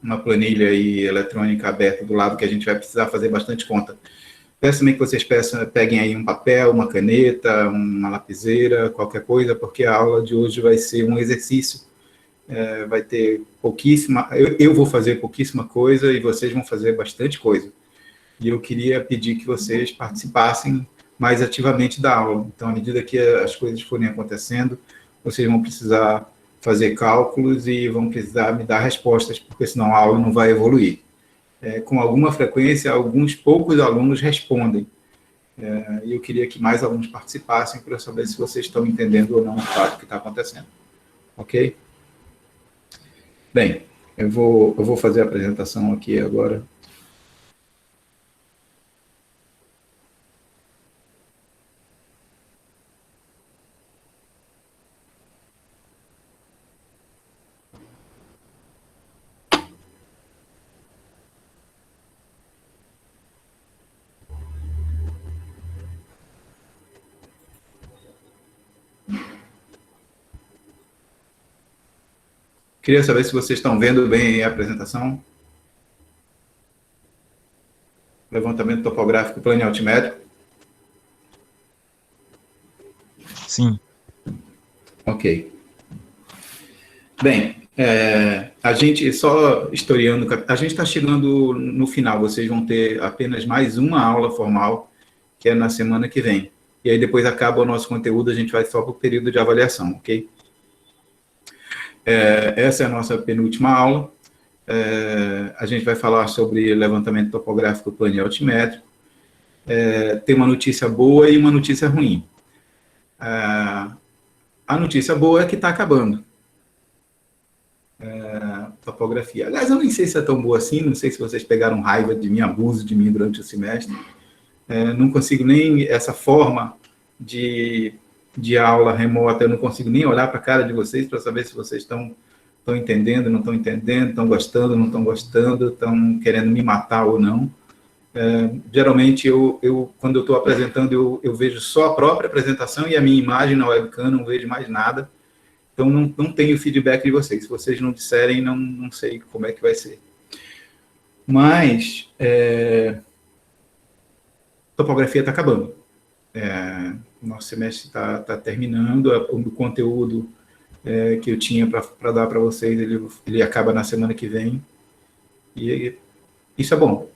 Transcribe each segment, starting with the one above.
uma planilha aí eletrônica aberta do lado, que a gente vai precisar fazer bastante conta. Peço também que vocês peguem aí um papel, uma caneta, uma lapiseira, qualquer coisa, porque a aula de hoje vai ser um exercício. Vai ter pouquíssima... Eu vou fazer pouquíssima coisa e vocês vão fazer bastante coisa. E eu queria pedir que vocês participassem mais ativamente da aula. Então, à medida que as coisas forem acontecendo, vocês vão precisar fazer cálculos e vão precisar me dar respostas, porque senão a aula não vai evoluir. Com alguma frequência, alguns poucos alunos respondem. E eu queria que mais alunos participassem para saber se vocês estão entendendo ou não o fato que está acontecendo. Ok? Bem, eu vou fazer a apresentação aqui agora. Queria saber se vocês estão vendo bem a apresentação. Levantamento topográfico plano altimétrico. Sim. Ok. Bem, a gente, só historiando, a gente está chegando no final, vocês vão ter apenas mais uma aula formal, que é na semana que vem. E aí depois acaba o nosso conteúdo, a gente vai só para o período de avaliação, ok? Essa é a nossa penúltima aula. A gente vai falar sobre levantamento topográfico plano altimétrico. Tem uma notícia boa e uma notícia ruim. A notícia boa é que está acabando. Topografia. Aliás, eu nem sei se é tão boa assim, não sei se vocês pegaram raiva de mim, abuso de mim durante o semestre. Não consigo nem essa forma de aula remota, eu não consigo nem olhar para a cara de vocês para saber se vocês estão entendendo, não estão entendendo, estão gostando, não estão gostando, estão querendo me matar ou não. Geralmente, quando eu estou apresentando, eu vejo só a própria apresentação e a minha imagem na webcam, não vejo mais nada. Então, não tenho feedback de vocês. Se vocês não disserem, não sei como é que vai ser. Mas, topografia está acabando. O nosso semestre está terminando, o conteúdo que eu tinha para dar para vocês, ele acaba na semana que vem. E isso é bom.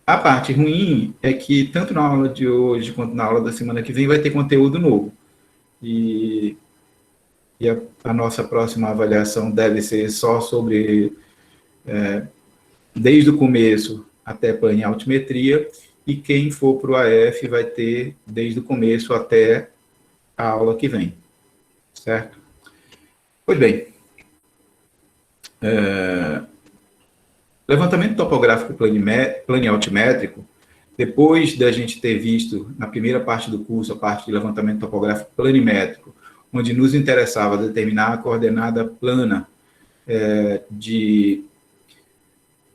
A parte ruim é que, tanto na aula de hoje quanto na aula da semana que vem, vai ter conteúdo novo. E a nossa próxima avaliação deve ser só sobre, desde o começo até plano e altimetria, e quem for para o AF vai ter desde o começo até a aula que vem, certo? Pois bem, levantamento topográfico plano e altimétrico, depois da gente ter visto, na primeira parte do curso, a parte de levantamento topográfico planimétrico, onde nos interessava determinar a coordenada plana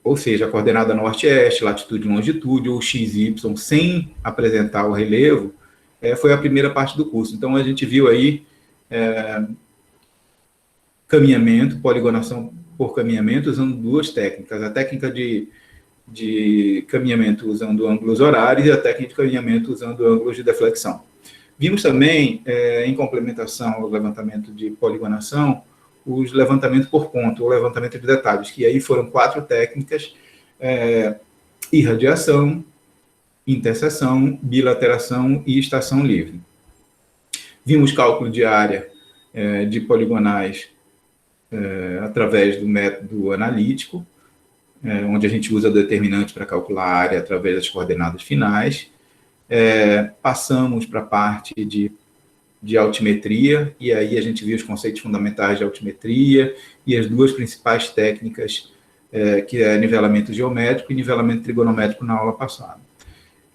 ou seja, a coordenada norte-este, latitude e longitude, ou XY, sem apresentar o relevo, foi a primeira parte do curso. Então, a gente viu aí caminhamento, poligonação por caminhamento, usando duas técnicas. A técnica de caminhamento usando ângulos horários e a técnica de caminhamento usando ângulos de deflexão. Vimos também, em complementação ao levantamento de poligonação, os levantamentos por ponto, o levantamento de detalhes, que aí foram 4 técnicas: irradiação, interseção, bilateração e estação livre. Vimos cálculo de área de poligonais através do método analítico, onde a gente usa determinantes para calcular a área através das coordenadas finais. Passamos para a parte de altimetria, e aí a gente viu os conceitos fundamentais de altimetria e as duas principais técnicas, que é nivelamento geométrico e nivelamento trigonométrico, na aula passada.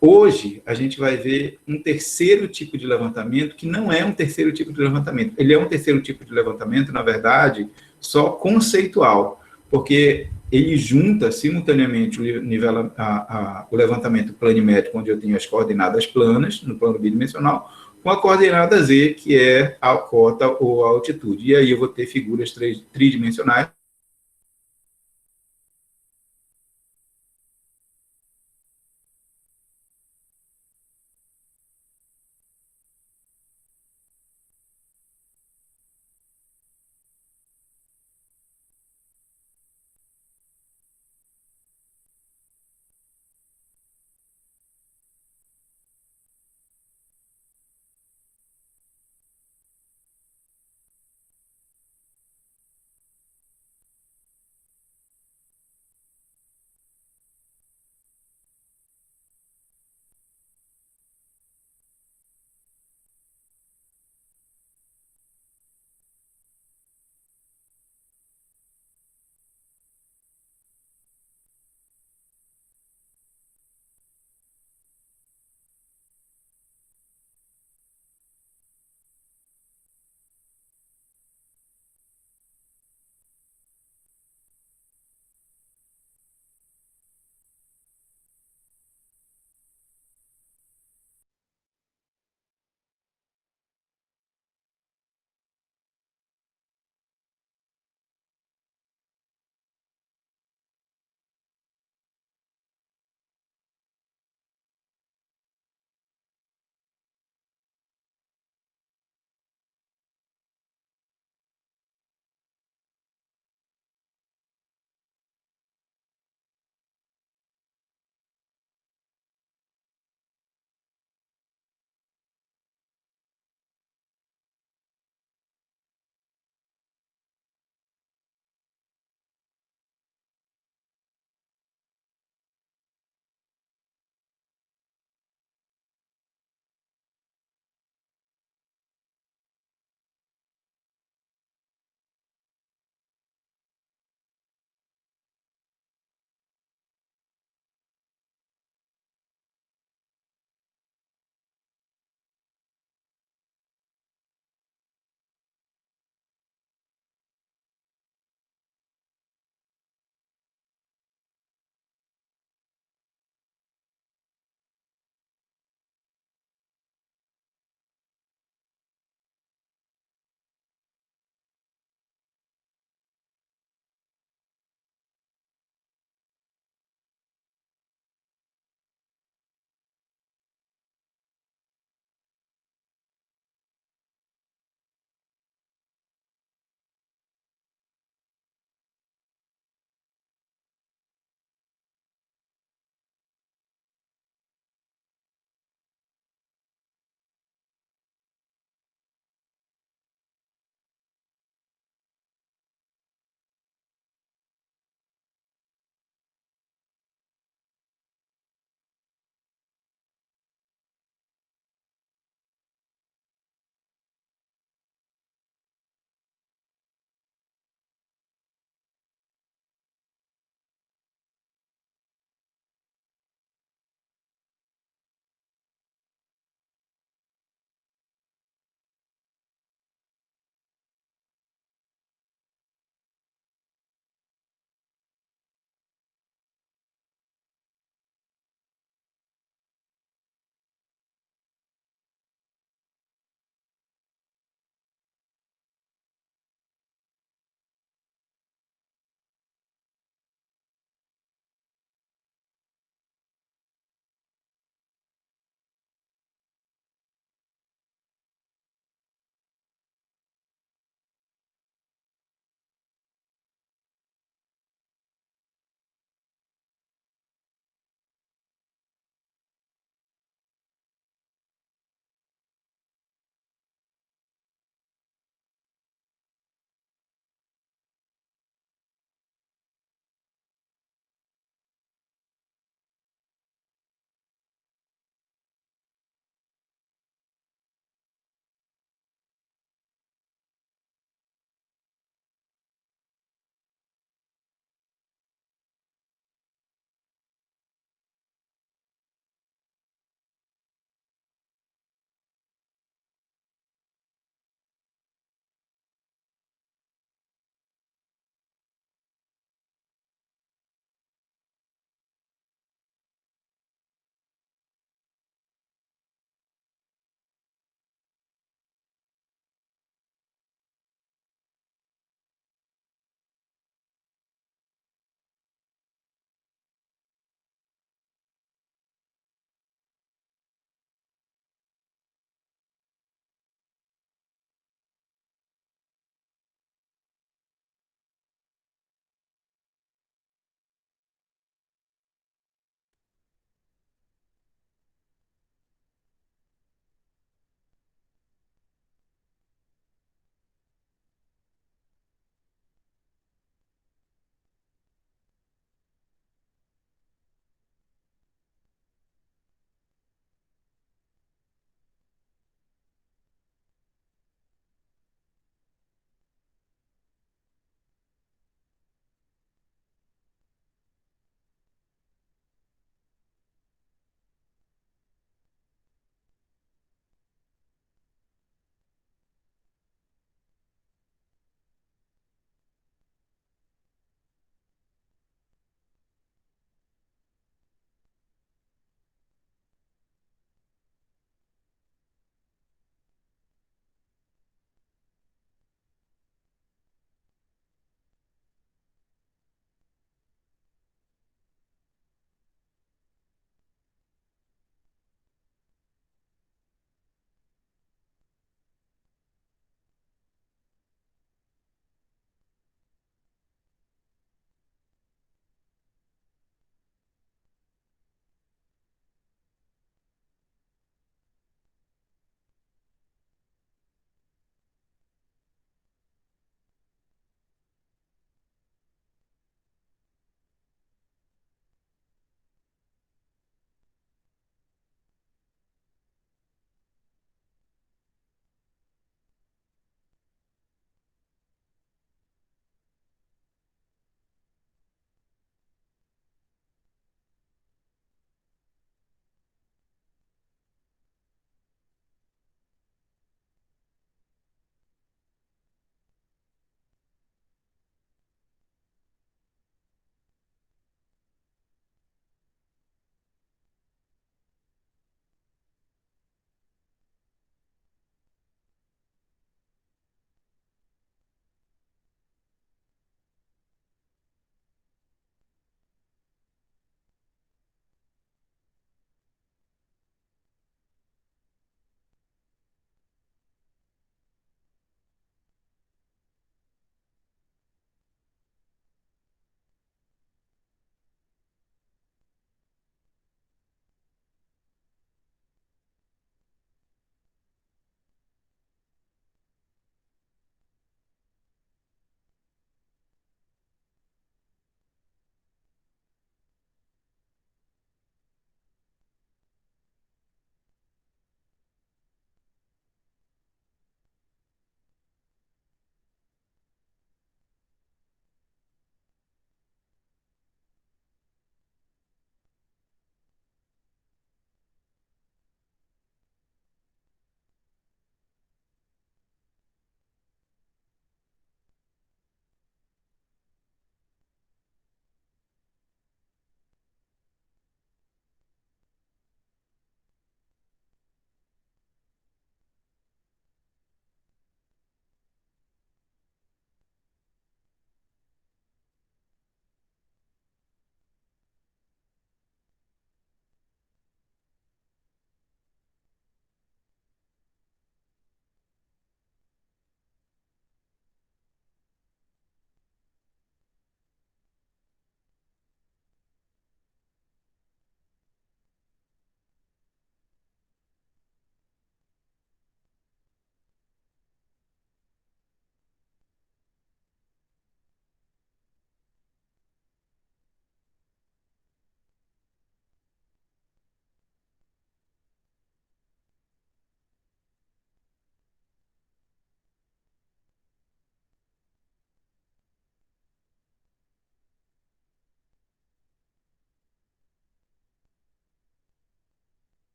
Hoje, a gente vai ver um terceiro tipo de levantamento, que não é um terceiro tipo de levantamento. Ele é um terceiro tipo de levantamento, na verdade, só conceitual, porque ele junta simultaneamente o levantamento planimétrico, onde eu tenho as coordenadas planas, no plano bidimensional, uma coordenada z, que é a cota ou a altitude. E aí eu vou ter figuras tridimensionais.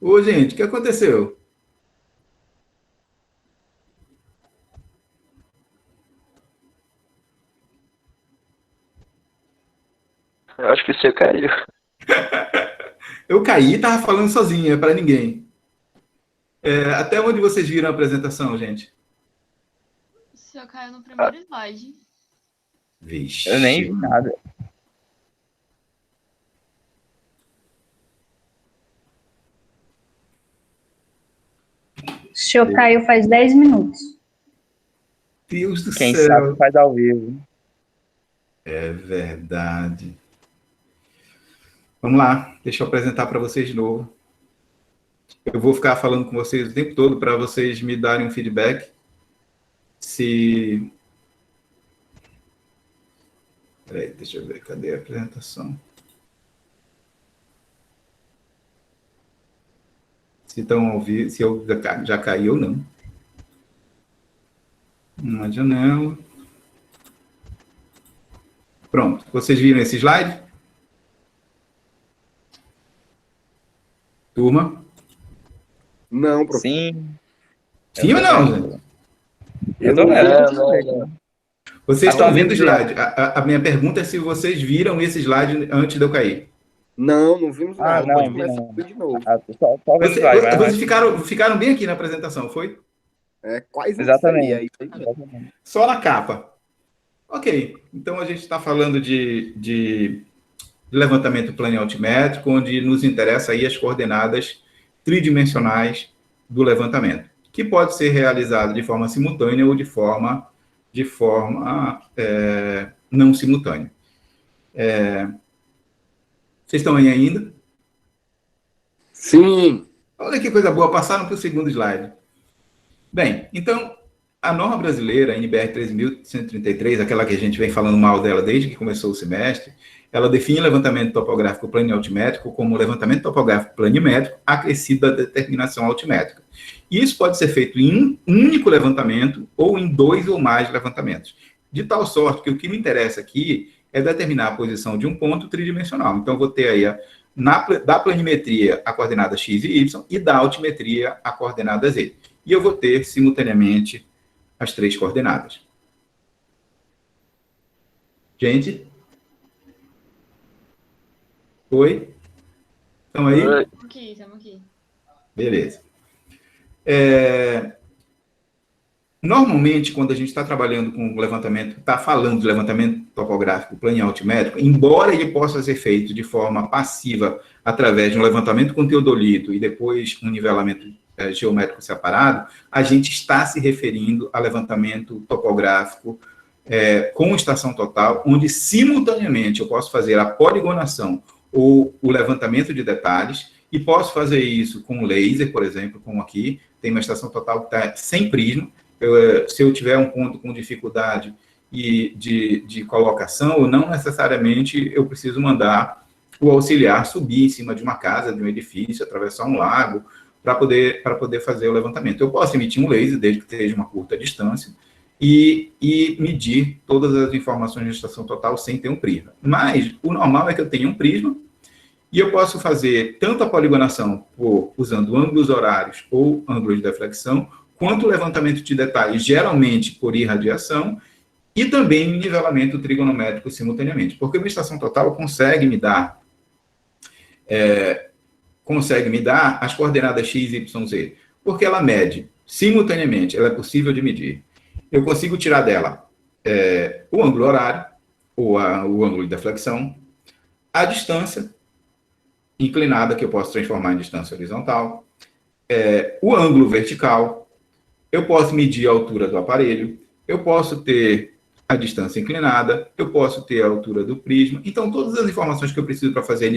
Ô, gente, o que aconteceu? Eu acho que você caiu. Eu caí e tava falando sozinha, para ninguém. Até onde vocês viram a apresentação, gente? O senhor caiu no primeiro slide. Eu nem Vixe. vi nada. O senhor caiu faz 10 minutos. Deus do Quem céu. sabe faz ao vivo. É verdade. Vamos lá, deixa eu apresentar para vocês de novo. Eu vou ficar falando com vocês o tempo todo para vocês me darem um feedback. Se. Peraí, deixa eu ver, cadê a apresentação? Se estão ouvindo, se eu já caí ou não. Uma janela. Pronto, vocês viram esse slide? Turma? Não, professor. Sim. Sim ou não, gente? Eu tô vendo. Vocês Tá estão vendo o vendo, slide. A minha pergunta é se vocês viram esse slide antes de eu cair. Não vimos Ah, não. não, Pode vi começar não. de novo. Só vendo vai. Vocês ficaram bem aqui na apresentação, foi? Quase Exatamente. isso aí, é isso aí mesmo. Só na capa. Ok, então a gente está falando de levantamento plano altimétrico, onde nos interessa aí as coordenadas tridimensionais do levantamento, que pode ser realizado de forma simultânea ou de forma não simultânea. Vocês estão aí ainda? Sim. Olha que coisa boa, passaram para o segundo slide. Bem, então, a norma brasileira, a NBR 13.133, aquela que a gente vem falando mal dela desde que começou o semestre, ela define levantamento topográfico planimétrico como levantamento topográfico planimétrico acrescido da determinação altimétrica. Isso pode ser feito em um único levantamento ou em 2 ou mais levantamentos. De tal sorte que o que me interessa aqui é determinar a posição de um ponto tridimensional. Então, eu vou ter aí da planimetria a coordenada x e y e da altimetria a coordenada z. E eu vou ter, simultaneamente, as 3 coordenadas. Gente? Oi? Estão aí? Estamos aqui. Beleza. Normalmente, quando a gente está trabalhando com levantamento, está falando de levantamento topográfico plano altimétrico, embora ele possa ser feito de forma passiva através de um levantamento com teodolito e depois um nivelamento geométrico separado, a gente está se referindo a levantamento topográfico com estação total, onde simultaneamente eu posso fazer a poligonação ou o levantamento de detalhes, e posso fazer isso com laser, por exemplo, como aqui, tem uma estação total que está sem prisma. Se eu tiver um ponto com dificuldade de colocação, não necessariamente eu preciso mandar o auxiliar subir em cima de uma casa, de um edifício, atravessar um lago, para poder fazer o levantamento. Eu posso emitir um laser, desde que seja uma curta distância, e medir todas as informações de estação total sem ter um prisma. Mas o normal é que eu tenha um prisma, e eu posso fazer tanto a poligonação usando ângulos horários ou ângulos de deflexão, quanto o levantamento de detalhes, geralmente por irradiação, e também o nivelamento trigonométrico simultaneamente. Porque uma estação total consegue me dar as coordenadas x, y, z, porque ela mede simultaneamente, ela é possível de medir. Eu consigo tirar dela o ângulo horário, ou o ângulo de deflexão, a distância inclinada, que eu posso transformar em distância horizontal, o ângulo vertical, eu posso medir a altura do aparelho, eu posso ter a distância inclinada, eu posso ter a altura do prisma. Então, todas as informações que eu preciso para fazer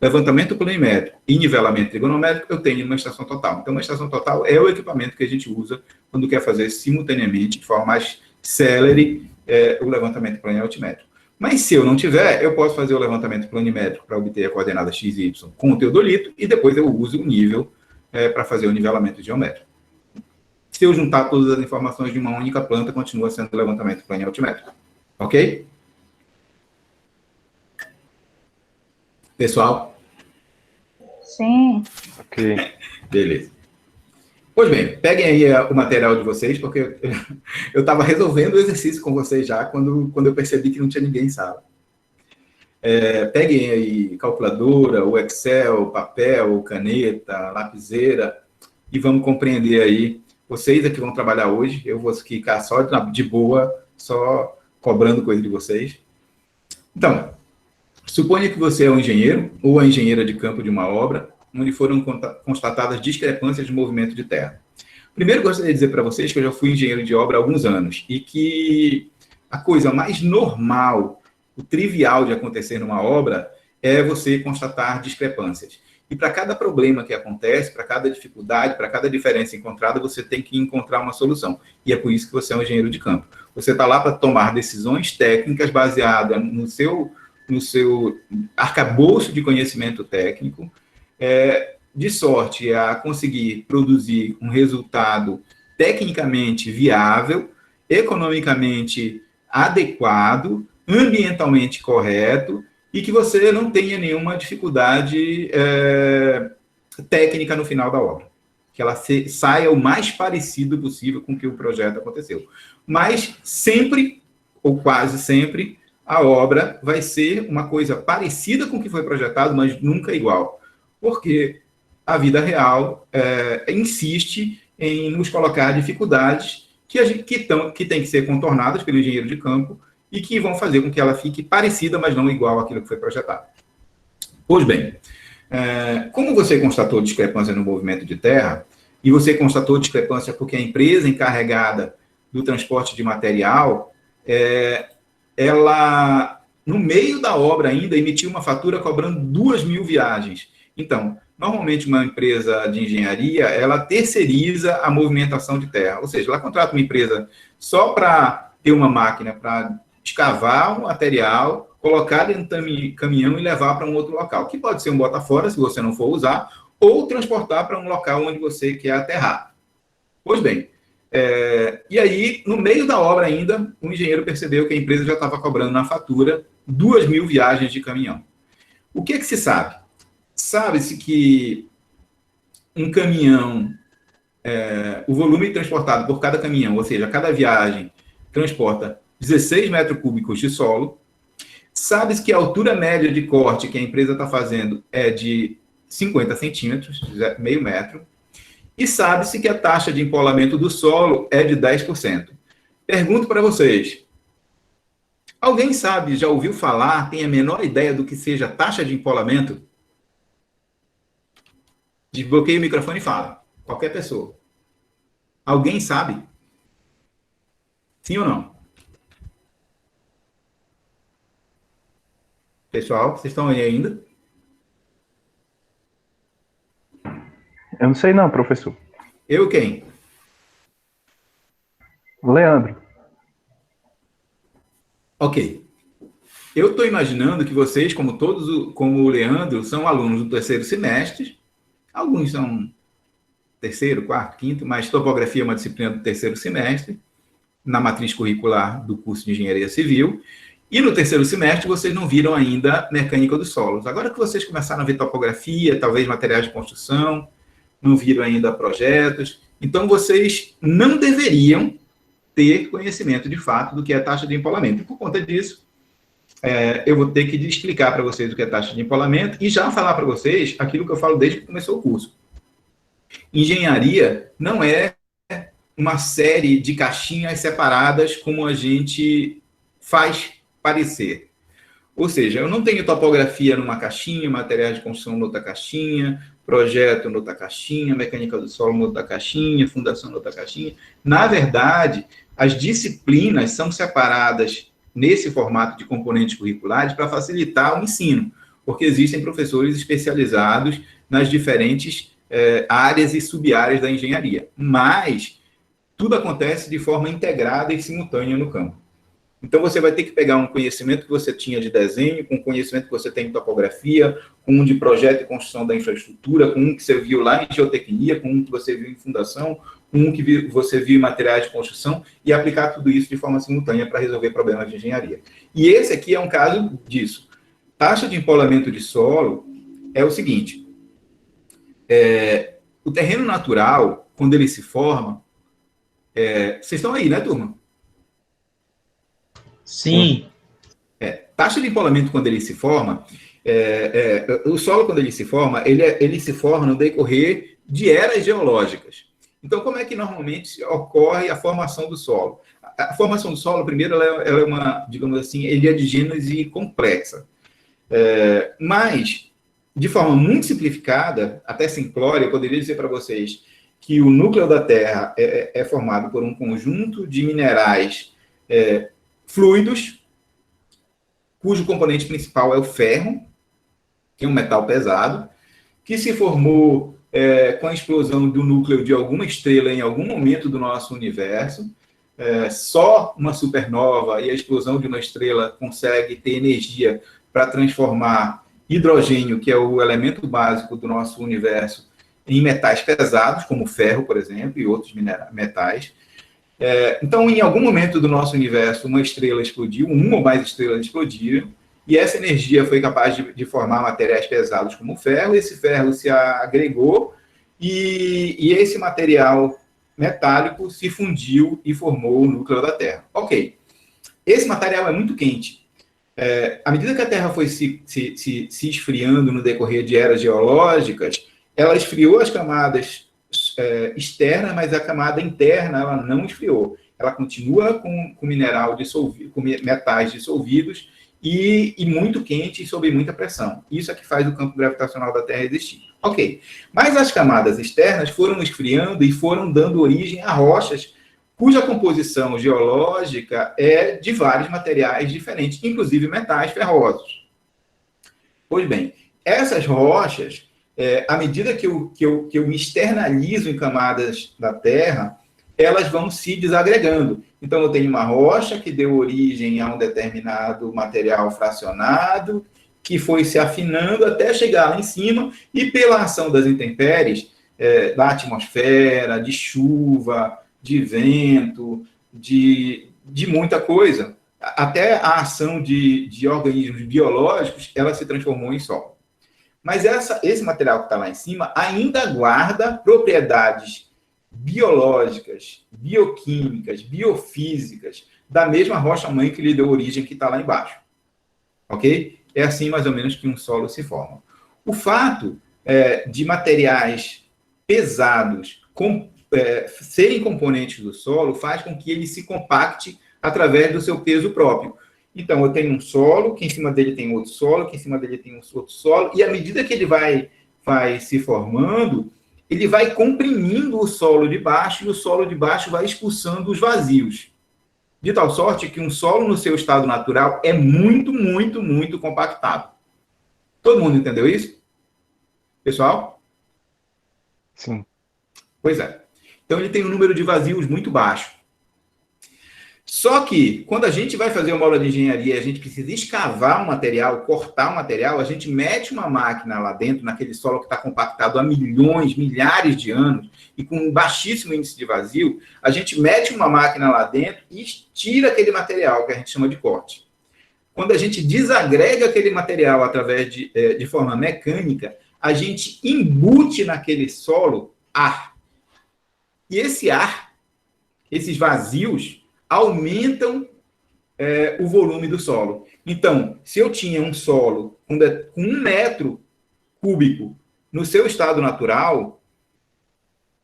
levantamento planimétrico e nivelamento trigonométrico, eu tenho numa estação total. Então, uma estação total é o equipamento que a gente usa quando quer fazer simultaneamente, de forma mais célere, o levantamento plano altimétrico. Mas se eu não tiver, eu posso fazer o levantamento planimétrico para obter a coordenada x e y com o teodolito, e depois eu uso o nível para fazer o nivelamento geométrico. Se eu juntar todas as informações de uma única planta, continua sendo o levantamento plano altimétrico. Ok? Pessoal? Sim. Ok. Beleza. Pois bem, peguem aí o material de vocês, porque eu estava resolvendo o exercício com vocês já quando eu percebi que não tinha ninguém em sala. Peguem aí calculadora, o Excel, papel, caneta, lapiseira, e vamos compreender aí. Vocês é que vão trabalhar hoje, eu vou ficar só de boa, só cobrando coisa de vocês. Então, suponha que você é um engenheiro ou a engenheira de campo de uma obra, onde foram constatadas discrepâncias de movimento de terra. Primeiro, gostaria de dizer para vocês que eu já fui engenheiro de obra há alguns anos e que a coisa mais normal, o trivial de acontecer numa obra é você constatar discrepâncias. E para cada problema que acontece, para cada dificuldade, para cada diferença encontrada, você tem que encontrar uma solução. E é por isso que você é um engenheiro de campo. Você está lá para tomar decisões técnicas baseadas no seu arcabouço de conhecimento técnico, de sorte a conseguir produzir um resultado tecnicamente viável, economicamente adequado, ambientalmente correto, e que você não tenha nenhuma dificuldade técnica no final da obra. Que ela saia o mais parecido possível com o que o projeto aconteceu. Mas sempre, ou quase sempre, a obra vai ser uma coisa parecida com o que foi projetado, mas nunca igual. Porque a vida real insiste em nos colocar dificuldades que têm que ser contornadas pelo engenheiro de campo e que vão fazer com que ela fique parecida, mas não igual àquilo que foi projetado. Pois bem, como você constatou discrepância no movimento de terra, e você constatou discrepância porque a empresa encarregada do transporte de material, ela, no meio da obra ainda, emitiu uma fatura cobrando 2.000 viagens. Então, normalmente uma empresa de engenharia, ela terceiriza a movimentação de terra. Ou seja, ela contrata uma empresa só para ter uma máquina para escavar o material, colocar dentro do caminhão e levar para um outro local, que pode ser um bota-fora, se você não for usar, ou transportar para um local onde você quer aterrar. Pois bem, e aí, no meio da obra ainda, o engenheiro percebeu que a empresa já estava cobrando na fatura 2.000 viagens de caminhão. O que se sabe? Sabe-se que um caminhão, o volume transportado por cada caminhão, ou seja, cada viagem transporta 16 metros cúbicos de solo. Sabe-se que a altura média de corte que a empresa está fazendo é de 50 centímetros, meio metro. E sabe-se que a taxa de empolamento do solo é de 10%. Pergunto para vocês, alguém sabe, já ouviu falar, tem a menor ideia do que seja taxa de empolamento? Desbloqueia o microfone e fala. Qualquer pessoa. Alguém sabe? Sim ou não? Pessoal, vocês estão aí ainda? Eu não sei não, professor. Eu quem? Leandro. Ok. Eu estou imaginando que vocês, como o Leandro, são alunos do terceiro semestre. Alguns são terceiro, quarto, quinto, mas topografia é uma disciplina do terceiro semestre, na matriz curricular do curso de Engenharia Civil. E no terceiro semestre, vocês não viram ainda mecânica dos solos. Agora que vocês começaram a ver topografia, talvez materiais de construção, não viram ainda projetos, então vocês não deveriam ter conhecimento de fato do que é taxa de empolamento. E por conta disso, eu vou ter que explicar para vocês o que é taxa de empolamento e já falar para vocês aquilo que eu falo desde que começou o curso. Engenharia não é uma série de caixinhas separadas como a gente faz parecer. Ou seja, eu não tenho topografia numa caixinha, materiais de construção noutra caixinha, projeto noutra caixinha, mecânica do solo noutra caixinha, fundação noutra caixinha. Na verdade, as disciplinas são separadas nesse formato de componentes curriculares para facilitar o ensino, porque existem professores especializados nas diferentes áreas e sub-áreas da engenharia. Mas tudo acontece de forma integrada e simultânea no campo. Então, você vai ter que pegar um conhecimento que você tinha de desenho, com um conhecimento que você tem de topografia, com um de projeto e construção da infraestrutura, com um que você viu lá em geotecnia, com um que você viu em fundação, com um que você viu em materiais de construção, e aplicar tudo isso de forma simultânea para resolver problemas de engenharia. E esse aqui é um caso disso. Taxa de empolamento de solo é o seguinte: O terreno natural, quando ele se forma, vocês estão aí, né, turma? Sim. Taxa de empolamento, quando ele se forma, o solo, quando ele se forma, ele se forma no decorrer de eras geológicas. Então, como é que normalmente ocorre a formação do solo? A formação do solo, primeiro, ela é uma, digamos assim, ele é de gênese complexa. Mas, de forma muito simplificada, até simplória, eu poderia dizer para vocês que o núcleo da Terra é formado por um conjunto de minerais fluidos, cujo componente principal é o ferro, que é um metal pesado, que se formou com a explosão do núcleo de alguma estrela em algum momento do nosso universo. Só uma supernova e a explosão de uma estrela consegue ter energia para transformar hidrogênio, que é o elemento básico do nosso universo, em metais pesados, como ferro, por exemplo, e outros metais. Então, em algum momento do nosso universo, uma estrela explodiu, uma ou mais estrelas explodiram, e essa energia foi capaz de formar materiais pesados como o ferro. Esse ferro se agregou e esse material metálico se fundiu e formou o núcleo da Terra. Ok. Esse material é muito quente. À medida que a Terra foi se esfriando no decorrer de eras geológicas, ela esfriou as camadas externas, mas a camada interna ela não esfriou. Ela continua com mineral dissolvido, com metais dissolvidos e muito quente e sob muita pressão. Isso é que faz o campo gravitacional da Terra existir. Ok. Mas as camadas externas foram esfriando e foram dando origem a rochas cuja composição geológica é de vários materiais diferentes, inclusive metais ferrosos. Pois bem, essas rochas, à medida que eu me externalizo em camadas da Terra, elas vão se desagregando. Então, eu tenho uma rocha que deu origem a um determinado material fracionado, que foi se afinando até chegar lá em cima, e pela ação das intempéries, da atmosfera, de chuva, de vento, de muita coisa, até a ação de organismos biológicos, ela se transformou em solo. Mas esse material que está lá em cima ainda guarda propriedades biológicas, bioquímicas, biofísicas, da mesma rocha-mãe que lhe deu origem, que está lá embaixo. Ok? É assim, mais ou menos, que um solo se forma. O fato de materiais pesados serem componentes do solo faz com que ele se compacte através do seu peso próprio. Então, eu tenho um solo, que em cima dele tem outro solo, que em cima dele tem outro solo, e à medida que ele vai se formando, ele vai comprimindo o solo de baixo, e o solo de baixo vai expulsando os vazios. De tal sorte que um solo no seu estado natural é muito, muito, muito compactado. Todo mundo entendeu isso? Pessoal? Sim. Pois é. Então, ele tem um número de vazios muito baixo. Só que, quando a gente vai fazer uma aula de engenharia, a gente precisa escavar um material, cortar um material, a gente mete uma máquina lá dentro, naquele solo que está compactado há milhões, milhares de anos, e com um baixíssimo índice de vazio, a gente mete uma máquina lá dentro e tira aquele material, que a gente chama de corte. Quando a gente desagrega aquele material através de forma mecânica, a gente embute naquele solo ar. E esse ar, esses vazios, aumentam o volume do solo. Então, se eu tinha um solo com 1 metro cúbico no seu estado natural,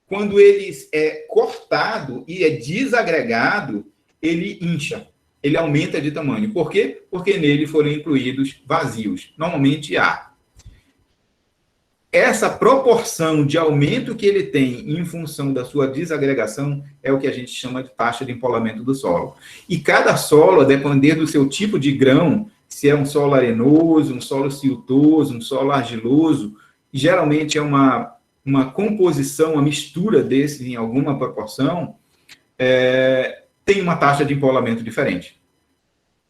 quando ele é cortado e é desagregado, ele incha, ele aumenta de tamanho. Por quê? Porque nele foram incluídos vazios, normalmente ar. Essa proporção de aumento que ele tem em função da sua desagregação é o que a gente chama de taxa de empolamento do solo. E cada solo, a depender do seu tipo de grão, se é um solo arenoso, um solo siltoso, um solo argiloso, geralmente é uma composição, uma mistura desses em alguma proporção, tem uma taxa de empolamento diferente.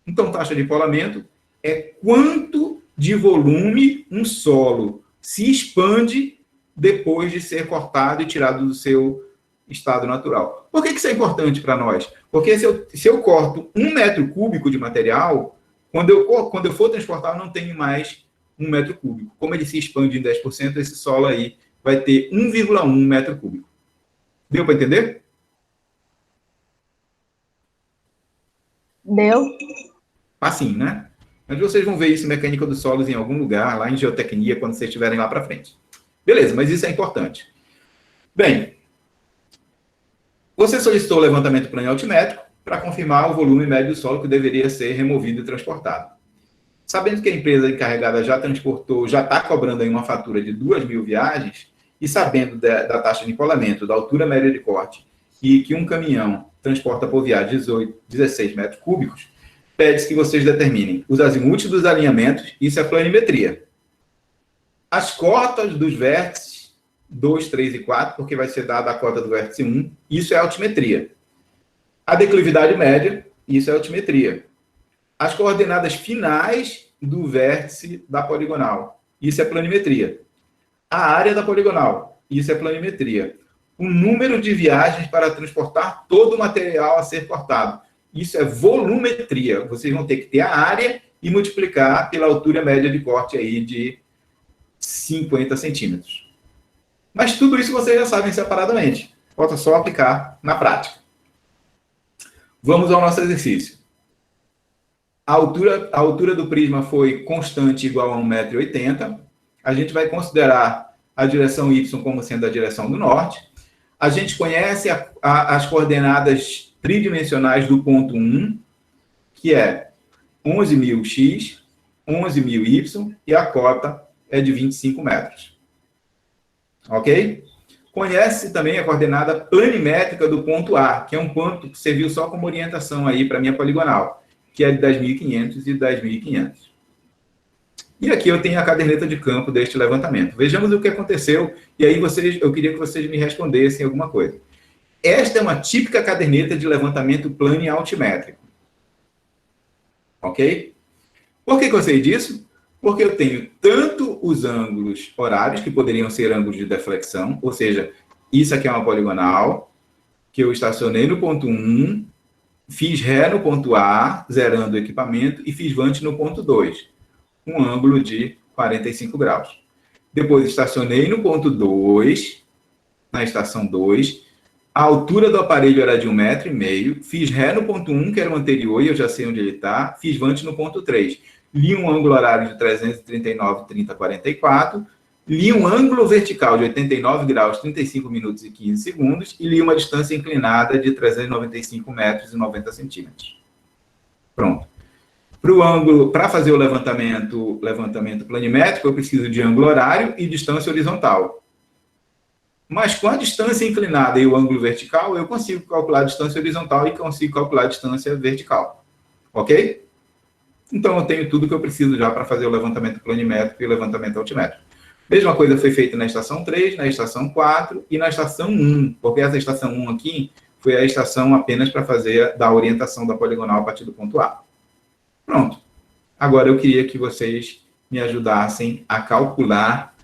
Então, taxa de empolamento é quanto de volume um solo se expande depois de ser cortado e tirado do seu estado natural. Por que isso é importante para nós? Porque se eu corto 1 metro cúbico de material, quando eu for transportar, eu não tenho mais 1 metro cúbico. Como ele se expande em 10%, esse solo aí vai ter 1,1 metro cúbico. Deu para entender? Deu? Facinho, né? Mas vocês vão ver isso em mecânica dos solos em algum lugar, lá em geotecnia, quando vocês estiverem lá para frente. Beleza, mas isso é importante. Bem, você solicitou o levantamento plano altimétrico para confirmar o volume médio do solo que deveria ser removido e transportado. Sabendo que a empresa encarregada já transportou, já está cobrando aí uma fatura de 2.000 viagens, e sabendo da taxa de empolamento, da altura média de corte, e que um caminhão transporta por viagem 16 metros cúbicos, pede-se que vocês determinem os azimuths dos alinhamentos, isso é planimetria. As cotas dos vértices 2, 3 e 4, porque vai ser dada a cota do vértice 1, isso é altimetria. A declividade média, isso é altimetria. As coordenadas finais do vértice da poligonal, isso é planimetria. A área da poligonal, isso é planimetria. O número de viagens para transportar todo o material a ser cortado, isso é volumetria. Vocês vão ter que ter a área e multiplicar pela altura média de corte aí de 50 centímetros. Mas tudo isso vocês já sabem separadamente. Falta só aplicar na prática. Vamos ao nosso exercício. A altura do prisma foi constante igual a 1,80 m. A gente vai considerar a direção Y como sendo a direção do norte. A gente conhece as coordenadas tridimensionais do ponto 1, que é 11.000x, 11.000y, e a cota é de 25 metros. Ok? Conhece também a coordenada planimétrica do ponto A, que é um ponto que serviu só como orientação aí para a minha poligonal, que é de 10.500 e 10.500. E aqui eu tenho a caderneta de campo deste levantamento. Vejamos o que aconteceu, e aí eu queria que vocês me respondessem alguma coisa. Esta é uma típica caderneta de levantamento plano e altimétrico. Ok? Por que eu sei disso? Porque eu tenho tanto os ângulos horários, que poderiam ser ângulos de deflexão, ou seja, isso aqui é uma poligonal, que eu estacionei no ponto 1, fiz ré no ponto A, zerando o equipamento, e fiz vante no ponto 2, um ângulo de 45 graus. Depois estacionei no ponto 2, na estação 2, a altura do aparelho era de 1,5 m, fiz ré no ponto 1, que era o anterior, e eu já sei onde ele está, fiz vante no ponto 3. Li um ângulo horário de 339,30,44, li um ângulo vertical de 89 graus, 35 minutos e 15 segundos, e li uma distância inclinada de 395 metros e 90 centímetros. Pronto. Para fazer o levantamento planimétrico, eu preciso de ângulo horário e distância horizontal. Mas com a distância inclinada e o ângulo vertical, eu consigo calcular a distância horizontal e consigo calcular a distância vertical. Ok? Então, eu tenho tudo que eu preciso já para fazer o levantamento planimétrico e o levantamento altimétrico. Mesma coisa foi feita na estação 3, na estação 4 e na estação 1, porque essa estação 1 aqui foi a estação apenas para fazer da orientação da poligonal a partir do ponto A. Pronto. Agora eu queria que vocês me ajudassem a calcular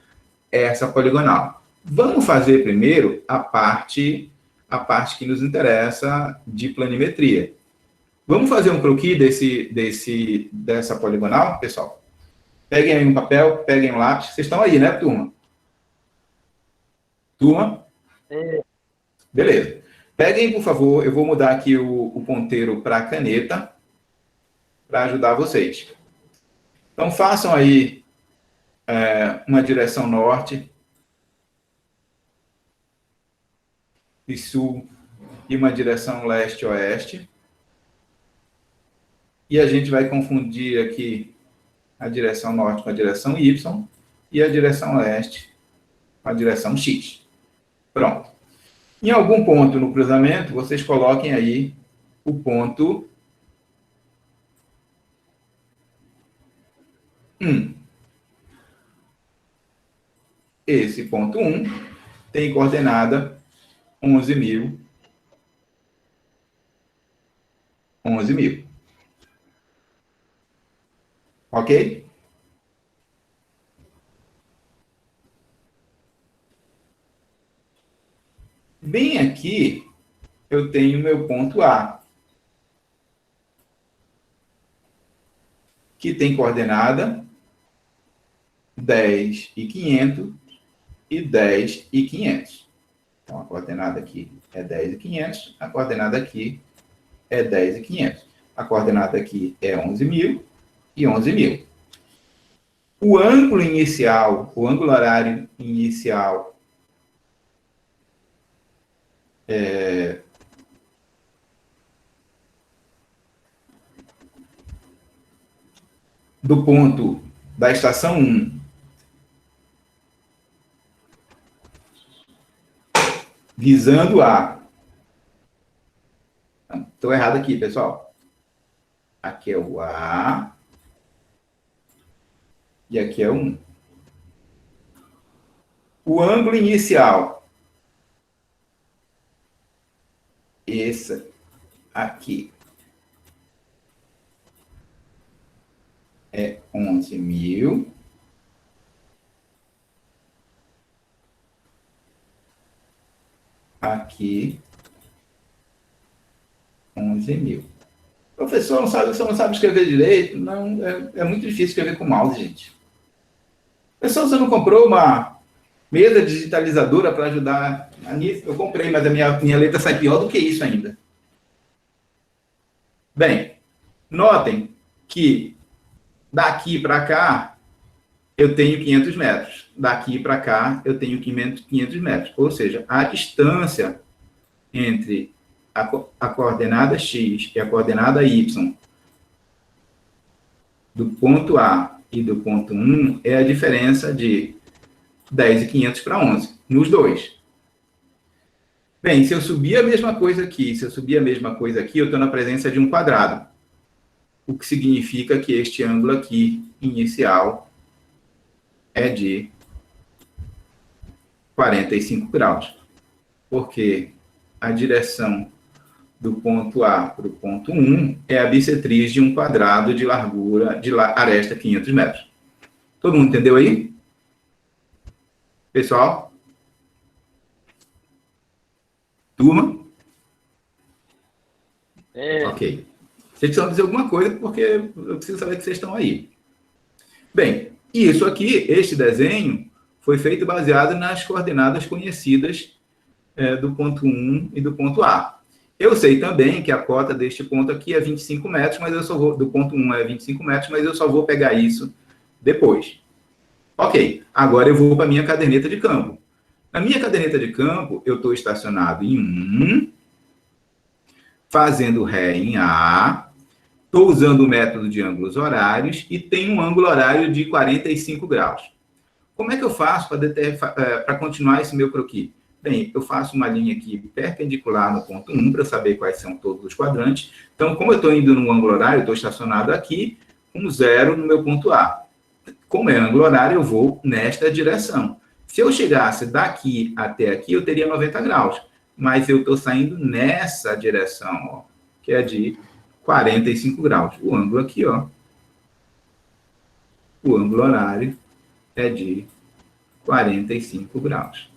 essa poligonal. Vamos fazer primeiro a parte que nos interessa de planimetria. Vamos fazer um croquis dessa poligonal, pessoal? Peguem aí um papel, peguem um lápis. Vocês estão aí, né, turma? Turma? Beleza. Peguem, por favor, eu vou mudar aqui o ponteiro para caneta, para ajudar vocês. Então, façam aí uma direção norte e sul e uma direção leste-oeste. E a gente vai confundir aqui a direção norte com a direção Y e a direção leste com a direção X. Pronto. Em algum ponto no cruzamento, vocês coloquem aí o ponto 1. Esse ponto 1 tem coordenada 11.000. 11.000. Ok? Bem aqui, eu tenho meu ponto A, que tem coordenada 10 e 500 e 10.500. Então, a coordenada aqui é 10.500, a coordenada aqui é 10.500. A coordenada aqui é 11.000 e 11.000. O ângulo inicial, o ângulo horário inicial do ponto da estação 1 visando a... Estou errado aqui, pessoal. Aqui é o A e aqui é o 1. O ângulo inicial, esse aqui, é 11.000. Aqui, 11.000. Professor, você não sabe escrever direito? Não, é muito difícil escrever com mouse, gente. Professor, você não comprou uma mesa digitalizadora para ajudar nisso? Eu comprei, mas a minha letra sai pior do que isso ainda. Bem, notem que daqui para cá eu tenho 500 metros. Daqui para cá eu tenho 500 metros. Ou seja, a distância entre a coordenada x e a coordenada y do ponto A e do ponto 1 é a diferença de 10.500 para 11, nos dois. Bem, se eu subir a mesma coisa aqui, eu estou na presença de um quadrado. O que significa que este ângulo aqui, inicial, é de 45 graus. Porque a direção do ponto A para o ponto 1 é a bissetriz de um quadrado de largura de aresta 500 metros. Todo mundo entendeu aí? Pessoal? Turma? Ok. Vocês precisam dizer alguma coisa, porque eu preciso saber que vocês estão aí. Bem, isso aqui, este desenho, foi feito baseado nas coordenadas conhecidas do ponto 1 e do ponto A. Eu sei também que a cota deste ponto aqui é 25 metros, mas eu só vou, do ponto 1 é 25 metros, mas eu só vou pegar isso depois. Ok, agora eu vou para a minha caderneta de campo. Na minha caderneta de campo, eu estou estacionado em 1, fazendo ré em A, estou usando o método de ângulos horários e tenho um ângulo horário de 45 graus. Como é que eu faço para continuar esse meu croquis? Bem, eu faço uma linha aqui perpendicular no ponto 1 para saber quais são todos os quadrantes. Então, como eu estou indo no ângulo horário, eu estou estacionado aqui, com 0 no meu ponto A. Como é ângulo horário, eu vou nesta direção. Se eu chegasse daqui até aqui, eu teria 90 graus. Mas eu estou saindo nessa direção, ó, que é de 45 graus. O ângulo aqui, ó, o ângulo horário é de 45 graus.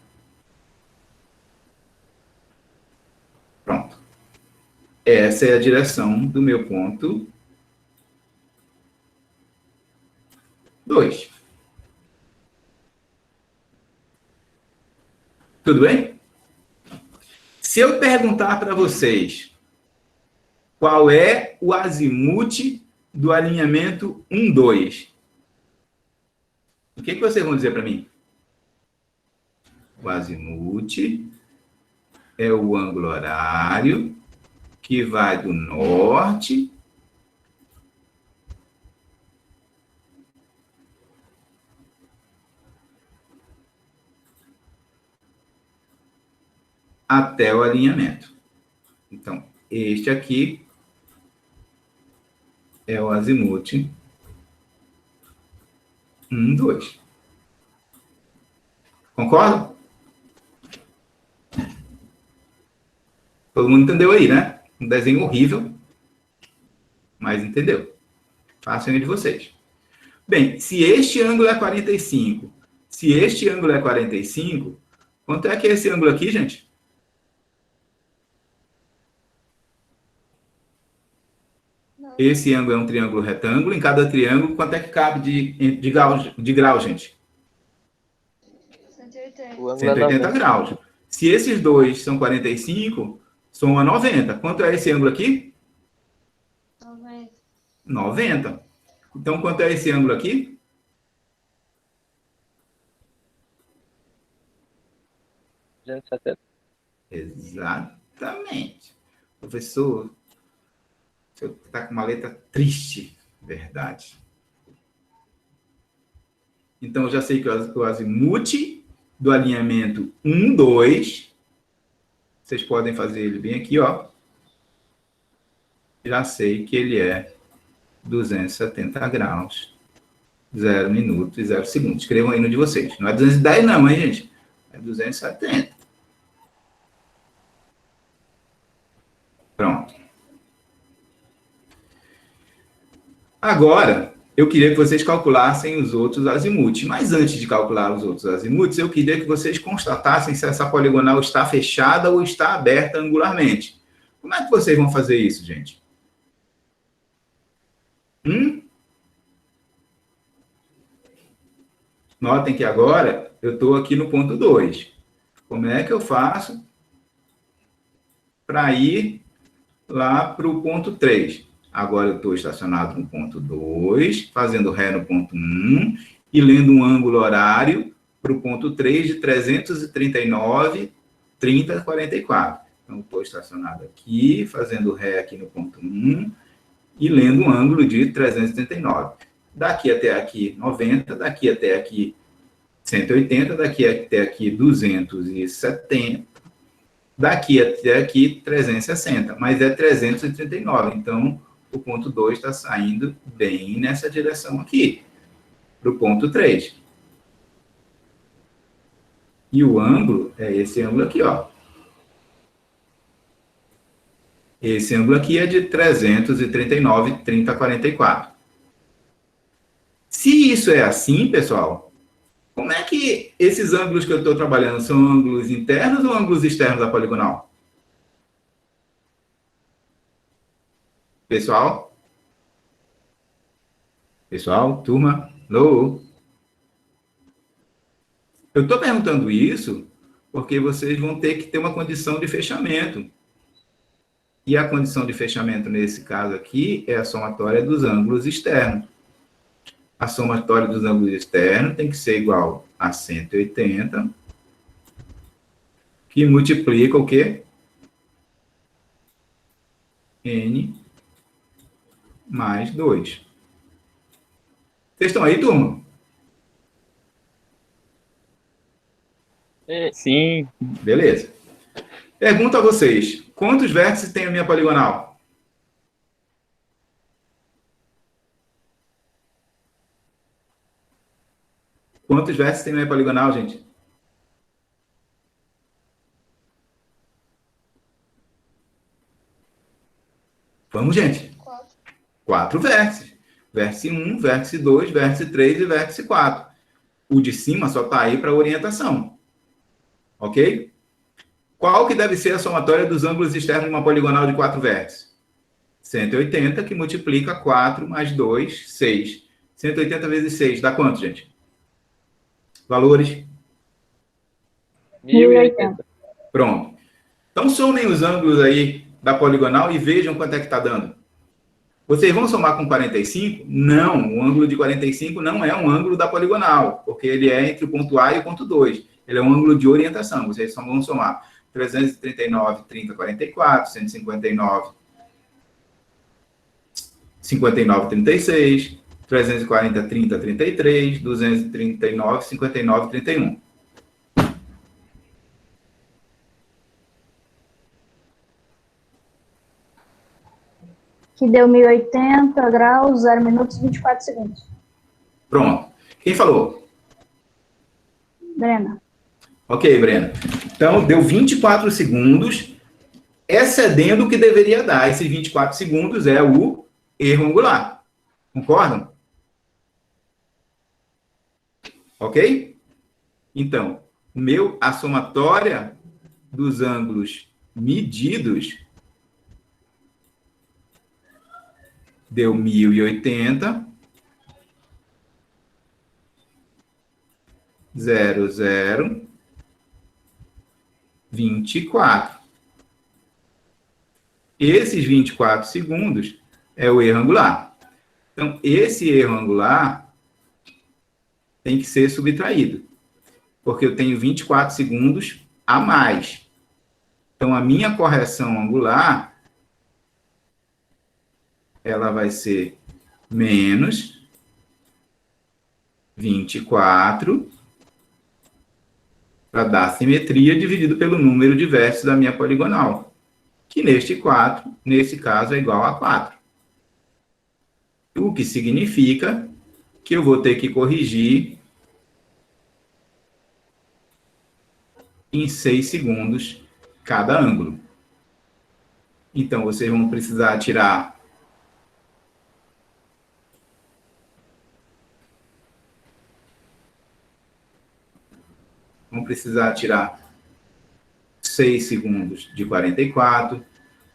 Pronto. Essa é a direção do meu ponto 2. Tudo bem? Se eu perguntar para vocês qual é o azimuth do alinhamento 1, 2, o que vocês vão dizer para mim? O azimuth é o ângulo horário que vai do norte até o alinhamento. Então, este aqui é o azimuth 1, 2. Concorda? Todo mundo entendeu aí, né? Um desenho horrível, mas entendeu. Façam aí de vocês. Bem, se este ângulo é 45, quanto é que é esse ângulo aqui, gente? Esse ângulo é um triângulo retângulo. Em cada triângulo, quanto é que cabe de grau, gente? 180. O ângulo é 180 90. graus. Se esses dois são 45, soma 90. Quanto é esse ângulo aqui? 90. 90. Então, quanto é esse ângulo aqui? Exatamente. Professor, o senhor está com uma letra triste. Verdade. Então, eu já sei que o azimuth do alinhamento 1, 2, vocês podem fazer ele bem aqui, ó. Já sei que ele é 270 graus, 0 minuto e 0 segundo. Escrevam aí no de vocês. Não é 210 não, hein, gente? É 270. Pronto. Agora, eu queria que vocês calculassem os outros azimuths. Mas antes de calcular os outros azimuths, eu queria que vocês constatassem se essa poligonal está fechada ou está aberta angularmente. Como é que vocês vão fazer isso, gente? Notem que agora eu estou aqui no ponto 2. Como é que eu faço para ir lá para o ponto 3? Agora eu estou estacionado no ponto 2, fazendo ré no ponto 1 e lendo um ângulo horário para o ponto 3 de 339, 30, 44. Então, estou estacionado aqui, fazendo ré aqui no ponto 1 e lendo um ângulo de 339. Daqui até aqui, 90, daqui até aqui, 180, daqui até aqui, 270, daqui até aqui, 360, mas é 339. Então, o ponto 2 está saindo bem nessa direção aqui, para o ponto 3. E o ângulo é esse ângulo aqui, ó. Esse ângulo aqui é de 339, 30, 44. Se isso é assim, pessoal, como é que esses ângulos que eu estou trabalhando são ângulos internos ou ângulos externos da poligonal? Pessoal? Pessoal, turma? Alô? Eu estou perguntando isso porque vocês vão ter que ter uma condição de fechamento. E a condição de fechamento, nesse caso aqui, é a somatória dos ângulos externos. A somatória dos ângulos externos tem que ser igual a 180, que multiplica o quê? N mais 2. Vocês estão aí, turma? Sim. Beleza. Pergunto a vocês, quantos vértices tem a minha poligonal? Quantos vértices tem a minha poligonal, gente? Vamos, gente. 4 vértices. Vértice 1, vértice 2, vértice 3 e vértice 4. O de cima só está aí para orientação. Ok? Qual que deve ser a somatória dos ângulos externos de uma poligonal de 4 vértices? 180, que multiplica 4 mais 2, 6. 180 vezes 6, dá quanto, gente? Valores? 1080. Pronto. Então, somem os ângulos aí da poligonal e vejam quanto é que está dando. Vocês vão somar com 45? Não, o ângulo de 45 não é um ângulo da poligonal, porque ele é entre o ponto A e o ponto 2. Ele é um ângulo de orientação. Vocês só vão somar 339, 30, 44, 159, 59, 36, 340, 30, 33, 239, 59, 31. Que deu 1080 graus, 0 minutos e 24 segundos. Pronto. Quem falou? Brena. Ok, Brena. Então, deu 24 segundos, excedendo o que deveria dar. Esses 24 segundos é o erro angular. Concordam? Ok? Então, a somatória dos ângulos medidos deu 1080, 0, 0, 24. Esses 24 segundos é o erro angular. Então, esse erro angular tem que ser subtraído, porque eu tenho 24 segundos a mais. Então, a minha correção angular, ela vai ser menos 24 para dar simetria dividido pelo número de vértices da minha poligonal, que nesse caso é igual a 4. O que significa que eu vou ter que corrigir em 6 segundos cada ângulo. Então, vocês vão precisar tirar vão precisar tirar 6 segundos de 44,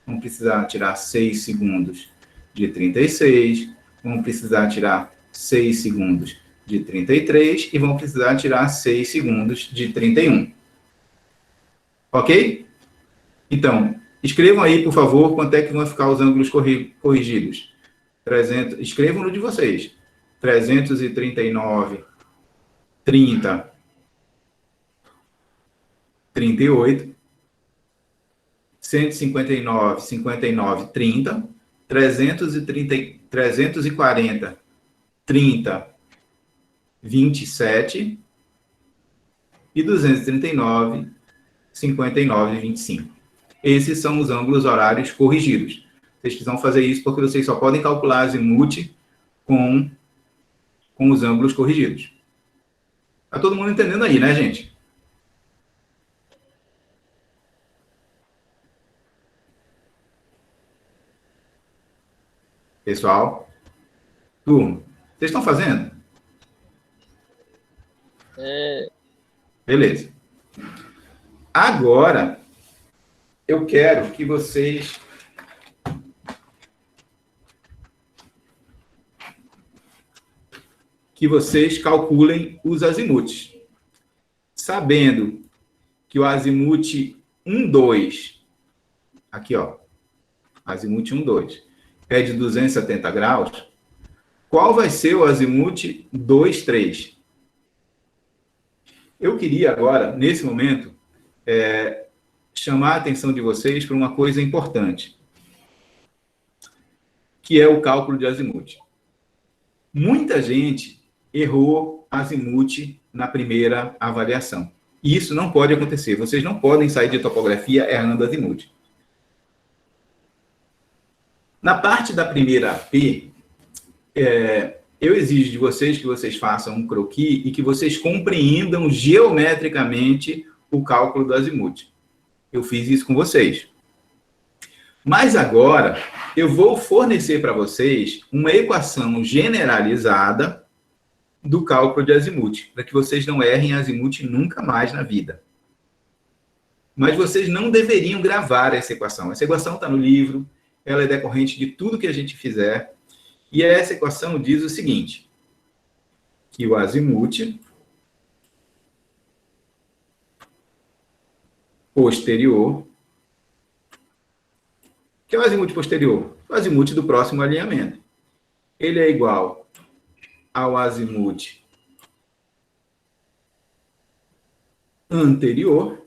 vão precisar tirar 6 segundos de 36, vão precisar tirar 6 segundos de 33 e vão precisar tirar 6 segundos de 31. Ok? Então, escrevam aí, por favor, quanto é que vão ficar os ângulos corrigidos. Escrevam no de vocês. 339, 30, 38, 159, 59, 30, 340, 30, 27 e 239, 59 e 25. Esses são os ângulos horários corrigidos. Vocês precisam fazer isso porque vocês só podem calcular azimuth com os ângulos corrigidos. Tá todo mundo entendendo aí, né, gente? Pessoal, turma, vocês estão fazendo? Beleza. Agora, eu quero que vocês calculem os azimuths. Sabendo que o azimuth 1, 2, aqui, ó, azimuth 1, 2, é de 270 graus, qual vai ser o azimuth 2, 3? Eu queria agora, nesse momento, chamar a atenção de vocês para uma coisa importante, que é o cálculo de azimuth. Muita gente errou azimuth na primeira avaliação. E isso não pode acontecer. Vocês não podem sair de topografia errando azimuth. Na parte da primeira AP, eu exijo de vocês que vocês façam um croquis e que vocês compreendam geometricamente o cálculo do azimuth. Eu fiz isso com vocês. Mas agora, eu vou fornecer para vocês uma equação generalizada do cálculo de azimuth, para que vocês não errem azimuth nunca mais na vida. Mas vocês não deveriam gravar essa equação. Essa equação está no livro, ela é decorrente de tudo que a gente fizer. E essa equação diz o seguinte, que o azimuth posterior, que é o azimuth posterior? O azimuth do próximo alinhamento. Ele é igual ao azimuth anterior.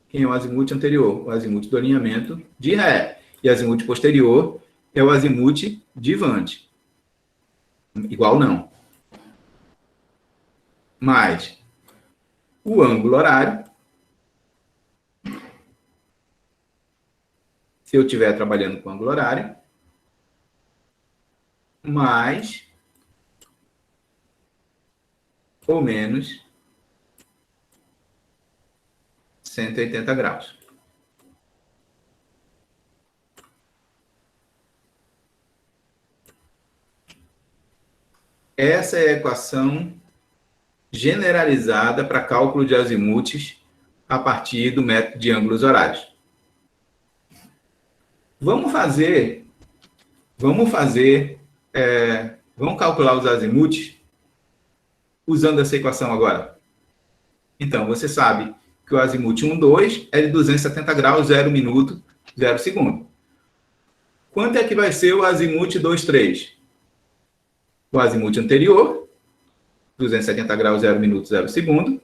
Quem é o azimuth anterior? O azimuth do alinhamento de ré. E azimuth posterior é o azimuth de vante. Igual não. Mais o ângulo horário. Se eu estiver trabalhando com ângulo horário. Mais ou menos 180 graus. Essa é a equação generalizada para cálculo de azimuths a partir do método de ângulos horários. Vamos calcular os azimuths usando essa equação agora. Então, você sabe que o azimuth 1, 2 é de 270 graus, 0 minuto, 0 segundo. Quanto é que vai ser o azimuth 2, 3? O azimuth anterior, 270 graus, 0 minuto, 0 segundo,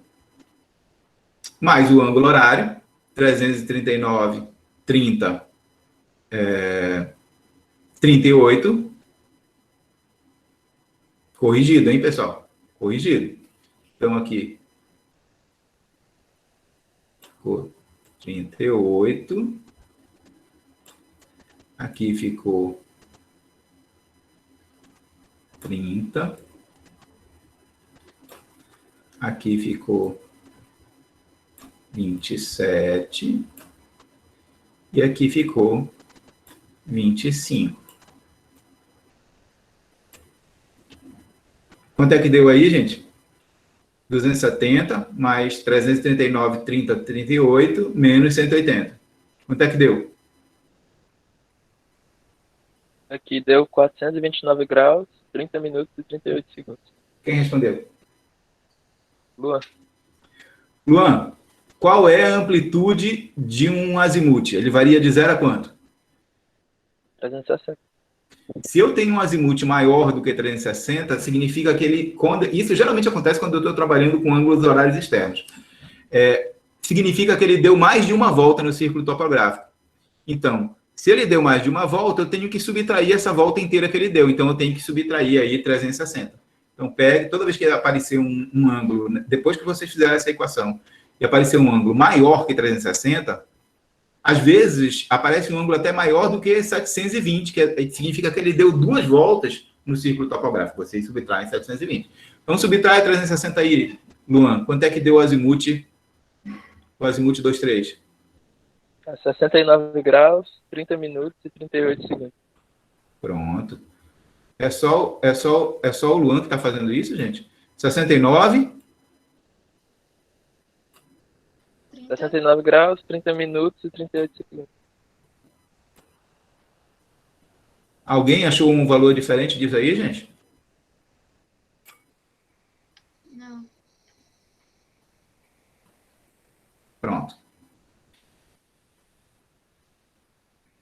mais o ângulo horário, 339, 30, 38. Corrigido, hein, pessoal? Corrigido. Então, aqui, ficou 38. Aqui ficou 30. Aqui ficou 27. E aqui ficou 25. Quanto é que deu aí, gente? 270 mais 339, 30, 38, menos 180. Quanto é que deu? Aqui deu 429 graus, 30 minutos e 38 segundos. Quem respondeu? Luan, Luan, qual é a amplitude de um azimuth? Ele varia de 0 a quanto? 360. Se eu tenho um azimuth maior do que 360, significa que ele... Isso geralmente acontece quando eu estou trabalhando com ângulos horários externos. Significa que ele deu mais de uma volta no círculo topográfico. Então, se ele deu mais de uma volta, eu tenho que subtrair essa volta inteira que ele deu. Então, eu tenho que subtrair aí 360. Então, pegue, toda vez que aparecer um ângulo, depois que vocês fizerem essa equação, e aparecer um ângulo maior que 360, às vezes aparece um ângulo até maior do que 720, que significa que ele deu 2 voltas no círculo topográfico. Vocês subtraem 720. Então, subtrai 360 aí, Luan. Quanto é que deu o azimuth 2, 3? 69 graus, 30 minutos e 38 segundos. Pronto. É só o Luan que está fazendo isso, gente? 69... 69 graus, 30 minutos e 38 segundos. Alguém achou um valor diferente disso aí, gente? Não. Pronto.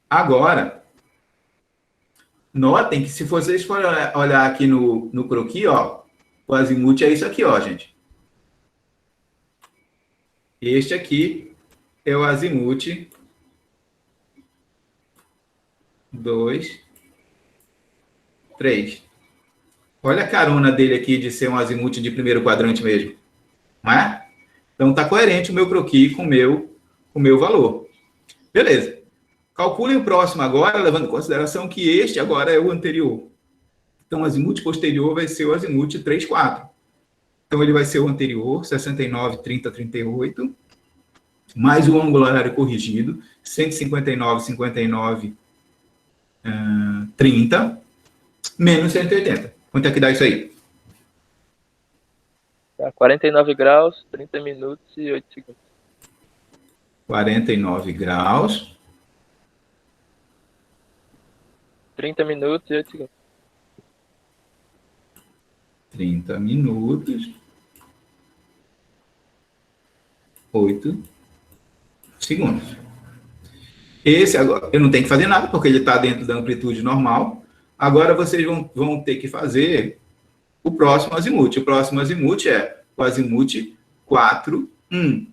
Agora, notem que se vocês forem olhar aqui no croquis, ó, o azimuth é isso aqui, ó, gente. Este aqui é o azimuth 2, 3. Olha a carona dele aqui de ser um azimuth de primeiro quadrante mesmo. Não é? Então, está coerente o meu croquis com o meu valor. Beleza. Calculem o próximo agora, levando em consideração que este agora é o anterior. Então, o azimuth posterior vai ser o azimuth 3, 4. Então, ele vai ser o anterior, 69, 30, 38, mais o ângulo horário corrigido, 159, 59, 30, menos 180. Quanto é que dá isso aí? Tá, 49 graus, 30 minutos e 8 segundos. 49 graus, 30 minutos e 8 segundos. 30 minutos, 8 segundos. Esse agora, eu não tenho que fazer nada, porque ele está dentro da amplitude normal. Agora vocês vão ter que fazer o próximo azimuth. O próximo azimuth é o azimuth 4, 1.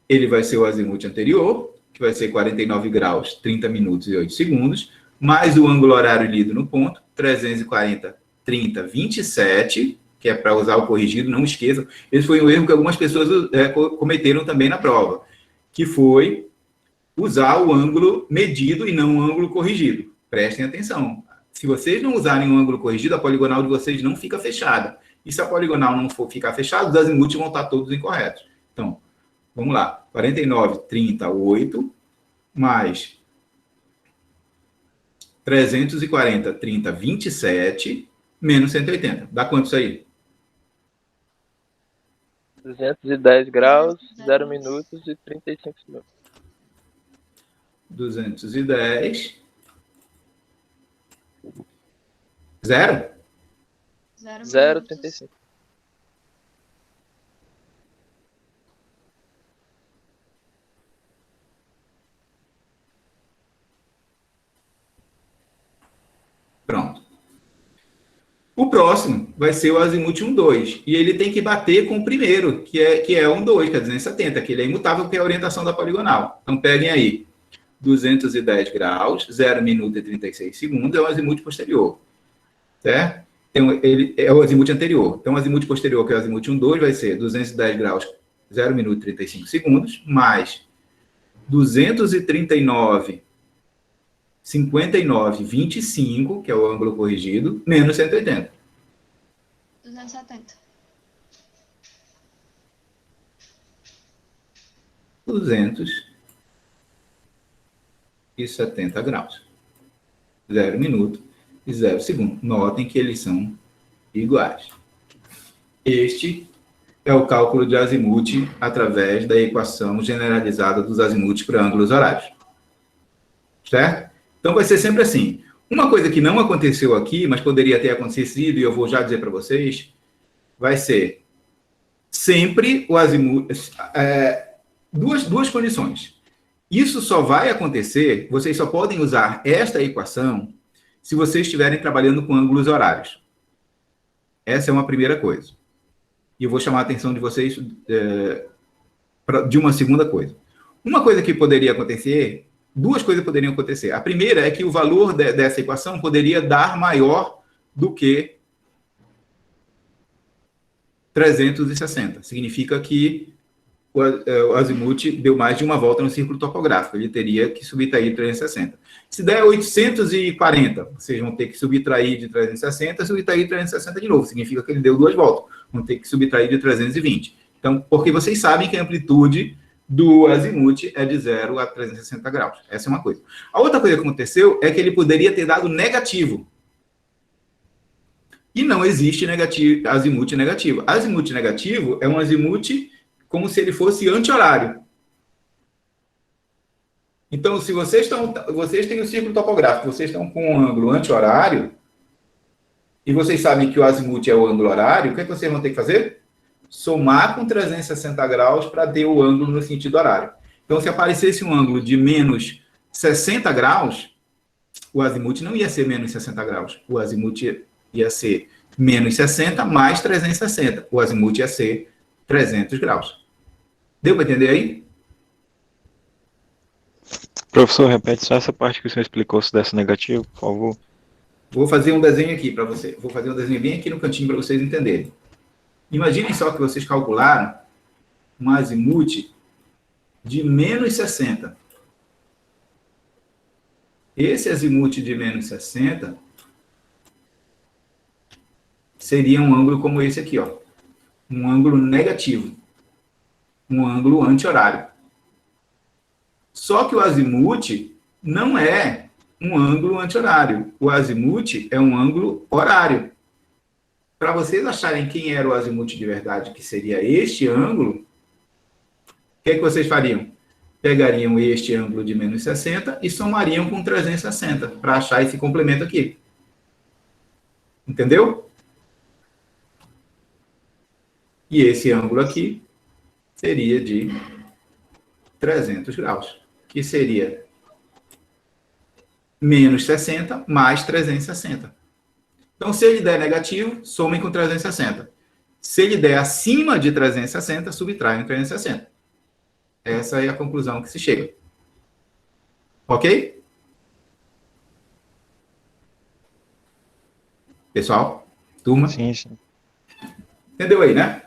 Ele vai ser o azimuth anterior, que vai ser 49 graus, 30 minutos e 8 segundos, mais o ângulo horário lido no ponto, 340, 30, 27, que é para usar o corrigido, não esqueçam. Esse foi um erro que algumas pessoas cometeram também na prova, que foi usar o ângulo medido e não o ângulo corrigido. Prestem atenção. Se vocês não usarem o ângulo corrigido, a poligonal de vocês não fica fechada. E se a poligonal não for ficar fechada, os azimuths vão estar todos incorretos. Então, vamos lá. 49, 30, 8, mais 340, 30, 27, menos 180. Dá quanto isso aí? 210 graus, 0 minutos e 35 segundos. 210. 0? 0,35. Pronto. O próximo vai ser o azimuth 1,2. E ele tem que bater com o primeiro, que é 1,2, que é 270, que ele é imutável, que é a orientação da poligonal. Então, peguem aí. 210 graus, 0 minuto e 36 segundos, é o azimuth posterior. Certo? Então, ele é o azimuth anterior. Então, o azimuth posterior, que é o azimuth 1,2, vai ser 210 graus, 0 minuto e 35 segundos, mais 239, 59, 25, que é o ângulo corrigido, menos 180. 270. 270 graus. 0 minuto e 0 segundo. Notem que eles são iguais. Este é o cálculo de azimuth através da equação generalizada dos azimuths para ângulos horários. Certo? Então, vai ser sempre assim. Uma coisa que não aconteceu aqui, mas poderia ter acontecido, e eu vou já dizer para vocês, vai ser sempre o azimuth... duas condições. Isso só vai acontecer, vocês só podem usar esta equação se vocês estiverem trabalhando com ângulos horários. Essa é uma primeira coisa. E eu vou chamar a atenção de vocês de uma segunda coisa. Uma coisa que poderia acontecer, duas coisas poderiam acontecer. A primeira é que o valor dessa equação poderia dar maior do que 360. Significa que o azimuth deu mais de uma volta no círculo topográfico. Ele teria que subtrair 360. Se der 840, vocês vão ter que subtrair de 360 e subtrair 360 de novo. Significa que ele deu duas voltas. Vão ter que subtrair de 320. Então, porque vocês sabem que a amplitude do azimuth é de 0 a 360 graus. Essa é uma coisa. A outra coisa que aconteceu é que ele poderia ter dado negativo. E não existe azimuth negativo. Azimuth negativo é um azimuth como se ele fosse anti-horário. Então, se vocês têm o círculo topográfico, vocês estão com um ângulo anti-horário, e vocês sabem que o azimuth é o ângulo horário, o que vocês vão ter que fazer? Somar com 360 graus para ter o ângulo no sentido horário. Então, se aparecesse um ângulo de menos 60 graus, o azimuth não ia ser menos 60 graus. O azimuth ia ser menos 60 mais 360. O azimuth ia ser 300 graus. Deu para entender aí? Professor, repete só essa parte que o senhor explicou, se desse negativo, por favor. Vou fazer um desenho aqui para você. Vou fazer um desenho bem aqui no cantinho para vocês entenderem. Imaginem só que vocês calcularam um azimuth de menos 60. Esse azimuth de menos 60 seria um ângulo como esse aqui, ó. Um ângulo negativo. Um ângulo anti-horário. Só que o azimuth não é um ângulo anti-horário. O azimuth é um ângulo horário. Para vocês acharem quem era o azimuth de verdade, que seria este ângulo, o que é que vocês fariam? Pegariam este ângulo de menos 60 e somariam com 360 para achar esse complemento aqui. Entendeu? E esse ângulo aqui seria de 300 graus, que seria menos 60 mais 360. Então, se ele der negativo, somem com 360. Se ele der acima de 360, subtraem 360. Essa é a conclusão que se chega. Ok? Pessoal? Turma? Sim, sim. Entendeu aí, né?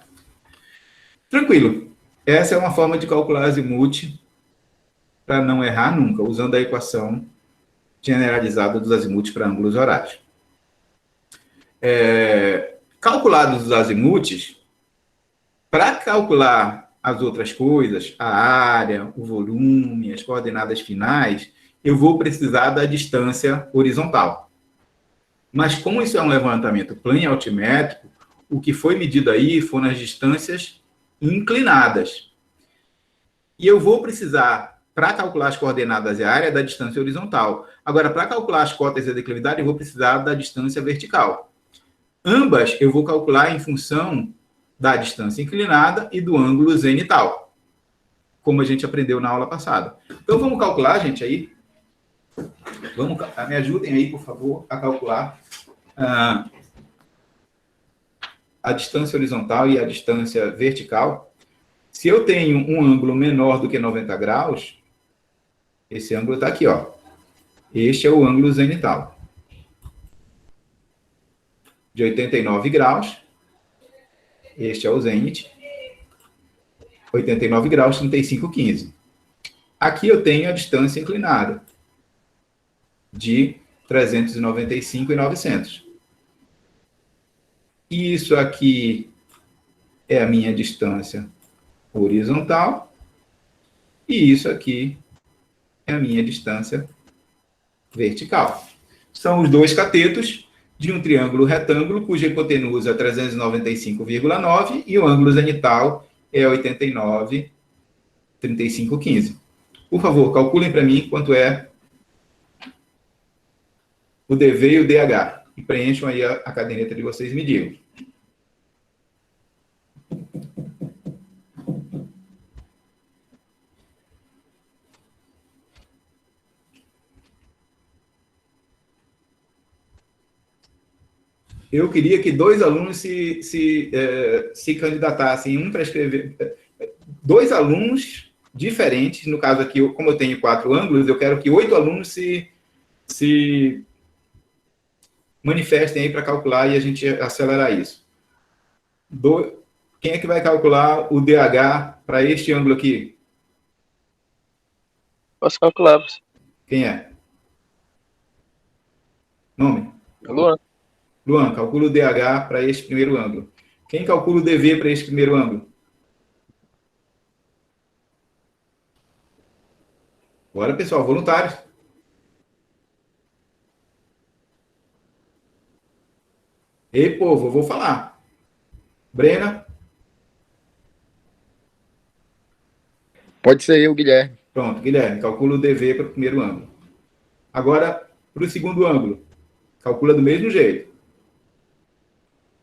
Tranquilo. Essa é uma forma de calcular azimuth para não errar nunca, usando a equação generalizada dos azimuths para ângulos horários. Calculados os azimuths, para calcular as outras coisas, a área, o volume, as coordenadas finais, eu vou precisar da distância horizontal. Mas como isso é um levantamento plano-altimétrico, o que foi medido aí foram as distâncias inclinadas. E eu vou precisar, para calcular as coordenadas e a área, da distância horizontal. Agora, para calcular as cotas e a declividade, eu vou precisar da distância vertical. Ambas eu vou calcular em função da distância inclinada e do ângulo zenital, como a gente aprendeu na aula passada. Então, vamos calcular, gente, aí. Me ajudem aí, por favor, a calcular a distância horizontal e a distância vertical. Se eu tenho um ângulo menor do que 90 graus, esse ângulo está aqui, ó. Este é o ângulo zenital. De 89 graus, este é o zênite. 89 graus, 35,15. Aqui eu tenho a distância inclinada, de 395,900. Isso aqui é a minha distância horizontal, e isso aqui é a minha distância vertical. São os dois catetos de um triângulo retângulo, cuja hipotenusa é 395,9 e o ângulo zenital é 89, 35,15. Por favor, calculem para mim quanto é o DV e o DH. E preencham aí a caderneta de vocês e me digam. Eu queria que dois alunos se candidatassem, um para escrever. Dois alunos diferentes, no caso aqui, como eu tenho 4 ângulos, eu quero que 8 alunos se manifestem aí para calcular e a gente acelerar isso. Quem é que vai calcular o DH para este ângulo aqui? Posso calcular, professor. Quem é? Nome? Luan. Luan, calcula o DH para este primeiro ângulo. Quem calcula o DV para este primeiro ângulo? Bora, pessoal, voluntários. Ei, povo, eu vou falar. Brena? Pode ser eu, Guilherme. Pronto, Guilherme, calcula o DV para o primeiro ângulo. Agora, para o segundo ângulo, calcula do mesmo jeito.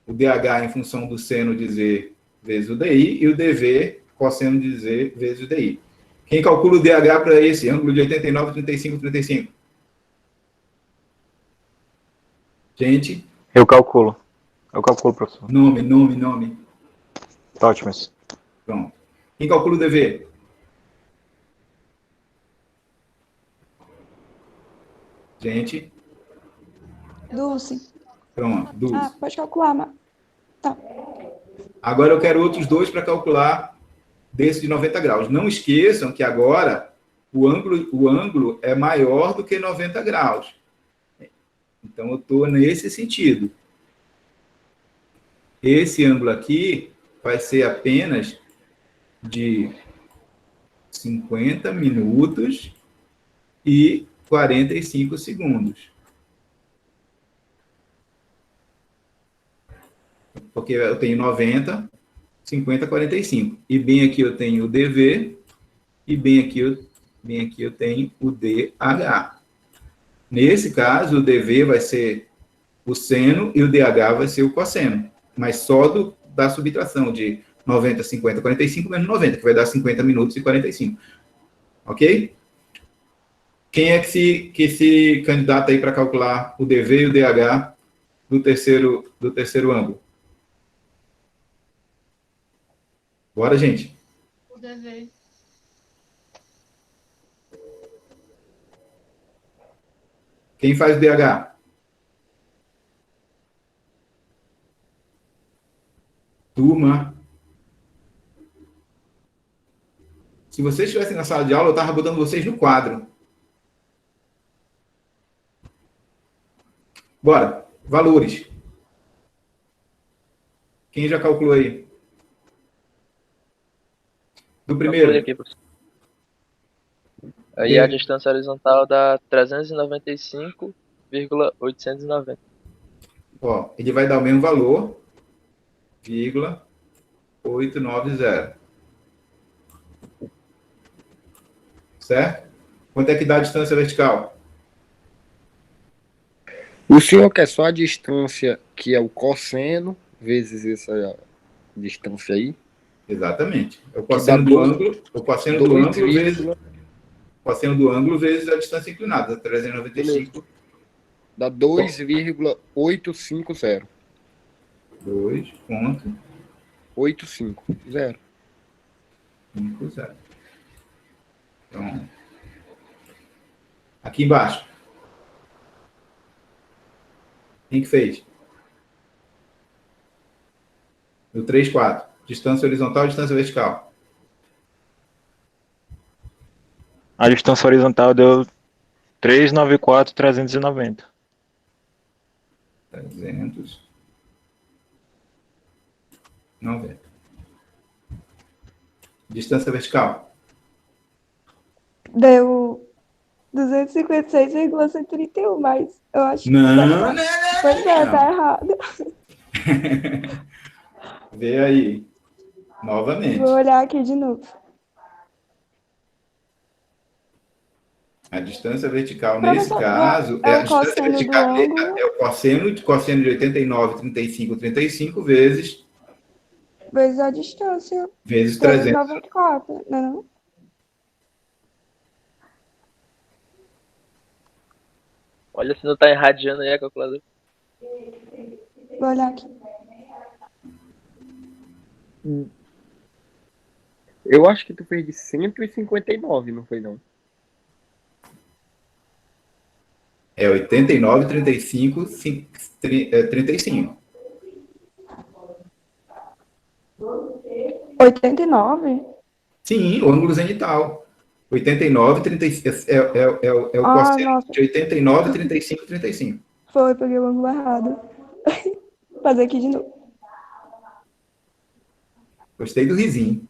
O DH em função do seno de Z vezes o DI e o DV cosseno de Z vezes o DI. Quem calcula o DH para esse ângulo de 89, 35, 35? Gente? Eu calculo, professor. Nome. Totmes. Pronto. Quem calcula o DV? Gente? Dulce. Pronto, Dulce. Pode calcular, mas... Tá. Agora eu quero outros dois para calcular desse de 90 graus. Não esqueçam que agora o ângulo é maior do que 90 graus. Então, eu estou nesse sentido. Esse ângulo aqui vai ser apenas de 50 minutos e 45 segundos. Porque eu tenho 90, 50, 45. E bem aqui eu tenho o DV e bem aqui eu tenho o DH. Nesse caso, o DV vai ser o seno e o DH vai ser o cosseno. Mas só da subtração de 90, 50, 45 menos 90, que vai dar 50 minutos e 45. Ok? Quem é que se candidata aí para calcular o DV e o DH do terceiro ângulo? Bora, gente. O DV. Quem faz o DH? Turma. Se vocês estivessem na sala de aula, eu estava botando vocês no quadro. Bora. Valores. Quem já calculou aí? Do primeiro. Aqui, professor. Aí a distância horizontal dá 395,890. Ó, ele vai dar o mesmo valor, 890. Certo? Quanto é que dá a distância vertical? O senhor quer só a distância, que é o cosseno, vezes essa distância aí? Exatamente. É o cosseno do ângulo, vezes... cosseno do ângulo vezes a distância inclinada, 395. Dá 2,850. 2,850. 850. Então, aqui embaixo. Quem que fez? No 3, 4. Distância horizontal e distância vertical. A distância horizontal deu 394,390. 390. Distância vertical. Deu 256,131, mas eu acho que. Não. Pois é, tá errado. Vê aí. Novamente. Vou olhar aqui de novo. A distância vertical, nesse Professor, caso, é a o distância cosseno do vertical ângulo. é o cosseno de 89, 35, 35 vezes Vezes a distância. 300. 394, não? Olha se não tá irradiando aí a calculadora. Vou olhar aqui. Eu acho que tu fez de 159, não foi não? É 89, 35, 35. 89? Sim, o ângulo zenital. 89, 35. É o Ah, cosseno nossa. de 89, 35, 35. Foi, peguei o ângulo errado. Vou fazer aqui de novo. Gostei do risinho.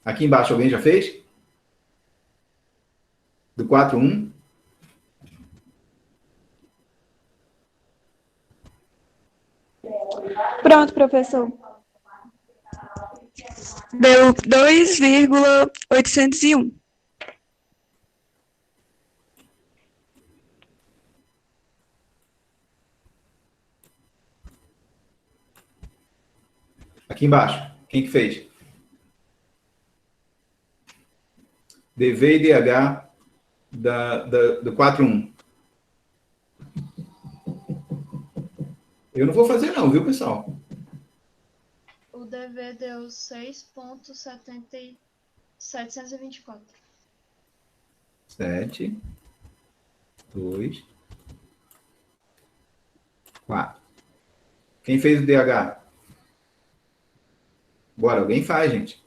Aqui embaixo alguém já fez? Do 4,1. Pronto, professor. Deu 2,801. Aqui embaixo. Quem que fez? DV e DH do 4,1. Eu não vou fazer não, viu, pessoal? O DV deu 6,724. 7, 2, 4. Quem fez o DH? Bora, alguém faz, gente.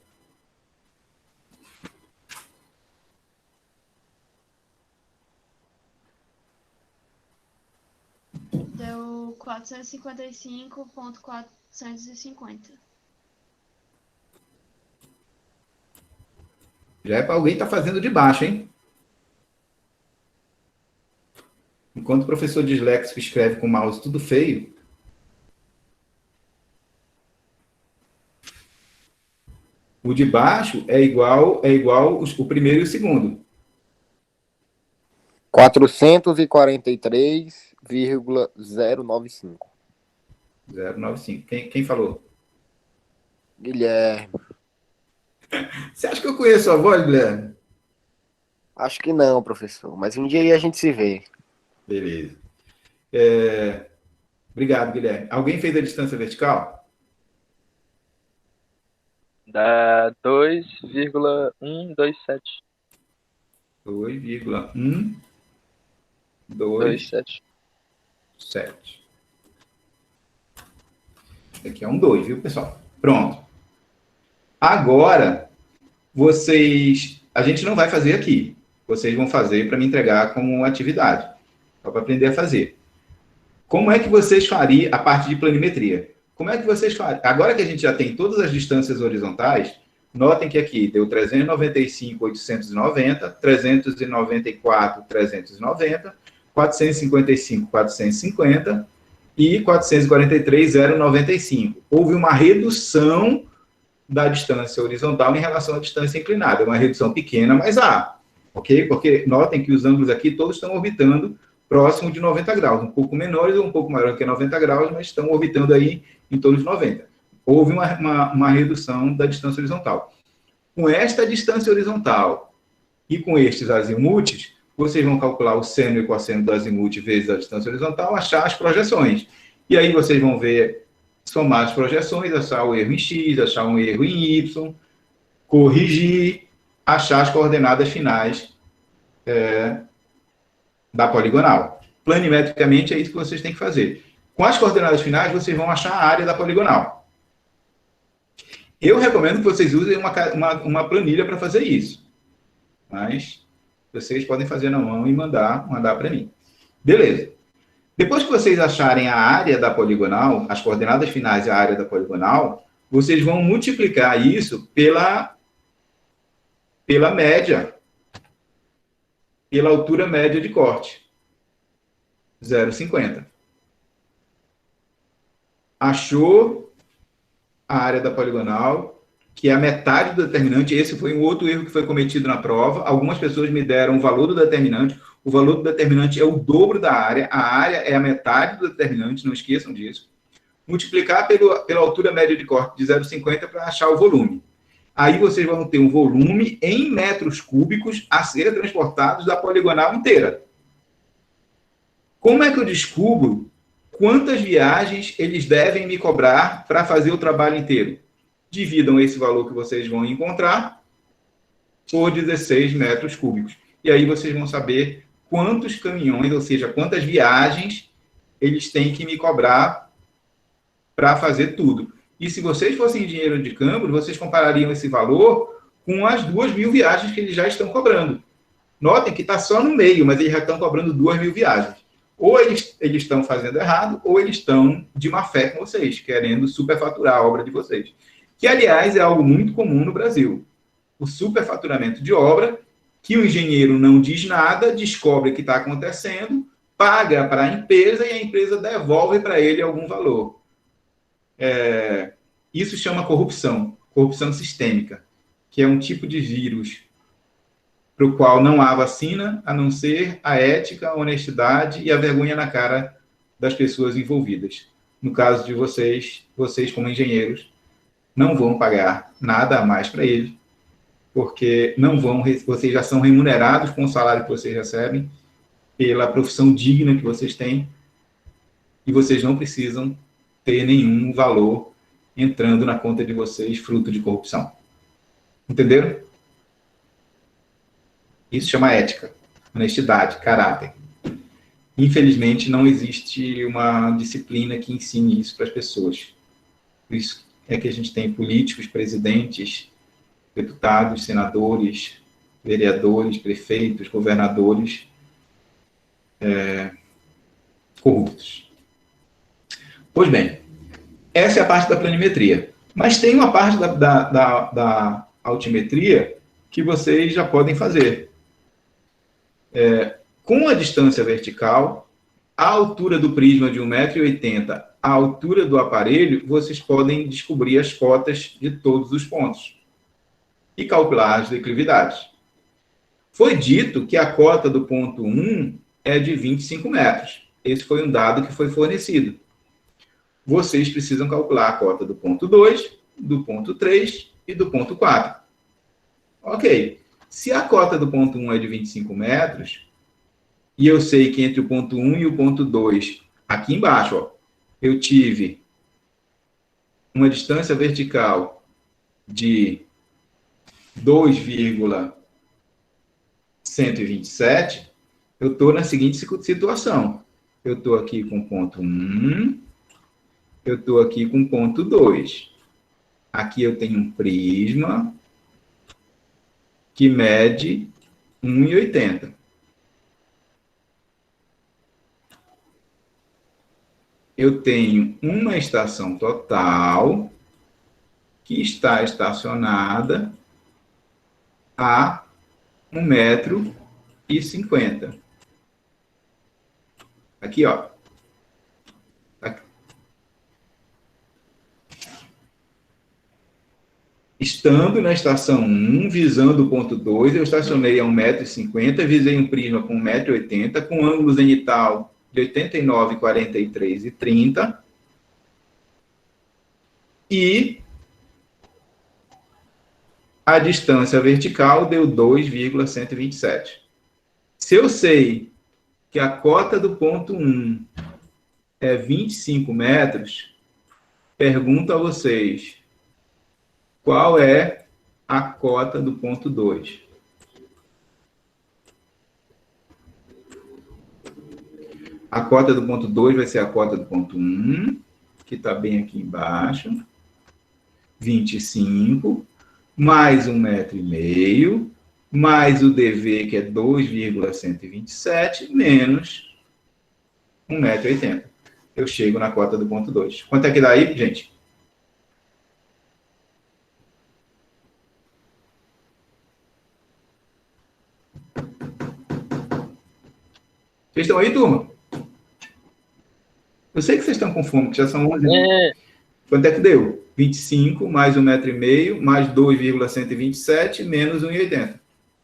Deu 455,450. Já é para alguém estar fazendo de baixo, hein? Enquanto o professor disléxico escreve com o mouse tudo feio, o de baixo é igual o primeiro e o segundo. 443,095. 095. Quem falou? Guilherme. Você acha que eu conheço a voz, Guilherme? Acho que não, professor. Mas um dia aí a gente se vê. Beleza. Obrigado, Guilherme. Alguém fez a distância vertical? Dá 2,127. 2,127. 27. Esse aqui é um 2, viu, pessoal? Pronto. Agora, a gente não vai fazer aqui. Vocês vão fazer para me entregar como atividade. Só para aprender a fazer. Como é que vocês fariam a parte de planimetria? Como é que vocês fariam? Agora que a gente já tem todas as distâncias horizontais, notem que aqui deu 395,890, 394, 390, 455, 450, e 443,095. Houve uma redução da distância horizontal em relação à distância inclinada. É uma redução pequena, mas há. Ok? Porque notem que os ângulos aqui todos estão orbitando próximo de 90 graus. Um pouco menores ou um pouco maior que 90 graus, mas estão orbitando aí em torno de 90. Houve uma redução da distância horizontal. Com esta distância horizontal e com estes azimutes, vocês vão calcular o seno e cosseno do azimute vezes a distância horizontal, achar as projeções. E aí vocês vão ver, somar as projeções, achar o erro em x, achar um erro em y, corrigir, achar as coordenadas finais da poligonal. Planimetricamente é isso que vocês têm que fazer. Com as coordenadas finais, vocês vão achar a área da poligonal. Eu recomendo que vocês usem uma planilha para fazer isso. Mas vocês podem fazer na mão e mandar para mim. Beleza. Depois que vocês acharem a área da poligonal, as coordenadas finais e a área da poligonal, vocês vão multiplicar isso pela média, pela altura média de corte, 0,50. Achou a área da poligonal, que é a metade do determinante. Esse foi um outro erro que foi cometido na prova. Algumas pessoas me deram o valor do determinante. O valor do determinante é o dobro da área. A área é a metade do determinante, não esqueçam disso. Multiplicar pela altura média de corte de 0,50 para achar o volume. Aí vocês vão ter um volume em metros cúbicos a ser transportados da poligonal inteira. Como é que eu descubro quantas viagens eles devem me cobrar para fazer o trabalho inteiro? Dividam esse valor que vocês vão encontrar por 16 metros cúbicos. E aí vocês vão saber quantos caminhões, ou seja, quantas viagens eles têm que me cobrar para fazer tudo. E se vocês fossem engenheiro de câmbio, vocês comparariam esse valor com as 2.000 viagens que eles já estão cobrando. Notem que está só no meio, mas eles já estão cobrando 2.000 viagens. Ou eles estão fazendo errado, ou eles estão de má fé com vocês, querendo superfaturar a obra de vocês. Que, aliás, é algo muito comum no Brasil. O superfaturamento de obra, que o engenheiro não diz nada, descobre o que está acontecendo, paga para a empresa e a empresa devolve para ele algum valor. Isso chama corrupção sistêmica, que é um tipo de vírus para o qual não há vacina, a não ser a ética, a honestidade e a vergonha na cara das pessoas envolvidas. No caso de vocês como engenheiros, não vão pagar nada a mais para ele, porque vocês já são remunerados com o salário que vocês recebem, pela profissão digna que vocês têm, e vocês não precisam ter nenhum valor entrando na conta de vocês, fruto de corrupção. Entenderam? Isso chama ética, honestidade, caráter. Infelizmente, não existe uma disciplina que ensine isso para as pessoas. Por isso é que a gente tem políticos, presidentes, deputados, senadores, vereadores, prefeitos, governadores corruptos. Pois bem, essa é a parte da planimetria. Mas tem uma parte da altimetria que vocês já podem fazer. Com a distância vertical, a altura do prisma de 1,80 m, a altura do aparelho, vocês podem descobrir as cotas de todos os pontos e calcular as declividades. Foi dito que a cota do ponto 1 é de 25 metros. Esse foi um dado que foi fornecido. Vocês precisam calcular a cota do ponto 2, do ponto 3 e do ponto 4. Ok. Se a cota do ponto 1 é de 25 metros, e eu sei que entre o ponto 1 e o ponto 2, aqui embaixo, ó, eu tive uma distância vertical de 2,127, eu estou na seguinte situação. Eu estou aqui com ponto 1, eu estou aqui com ponto 2. Aqui eu tenho um prisma que mede 1,80. Eu tenho uma estação total que está estacionada a 1,50 m. Aqui, ó. Aqui. Estando na estação 1, visando o ponto 2, eu estacionei a 1,50 m, visei um prisma com 1,80 m, com ângulo zenital de 89, 43 e 30. E a distância vertical deu 2,127. Se eu sei que a cota do ponto 1 é 25 metros, pergunto a vocês, qual é a cota do ponto 2? A cota do ponto 2 vai ser a cota do ponto 1, que está bem aqui embaixo, 25, mais 1,5 m, mais o dV, que é 2,127, menos 1,80 m. Eu chego na cota do ponto 2. Quanto é que dá aí, gente? Vocês estão aí, turma? Eu sei que vocês estão com fome, que já são 11. Quanto é que deu? 25 mais 1,5 m, mais 2,127, menos 1,80.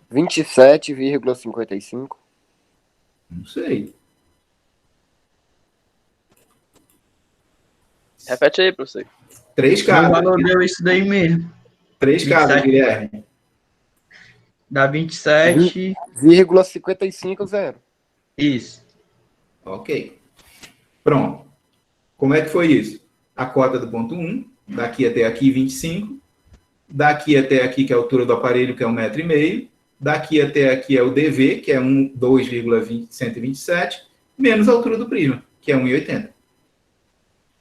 27,55. Não sei. Repete aí, professor. 3 O casas. valor deu isso daí mesmo. 3 casas, 27. Guilherme. Dá 27. 0,55. Isso. Ok. Pronto. Como é que foi isso? A cota do ponto 1, daqui até aqui 25, daqui até aqui, que é a altura do aparelho, que é 1,5 m, daqui até aqui é o dV, que é 2,127, menos a altura do prisma, que é 1,80,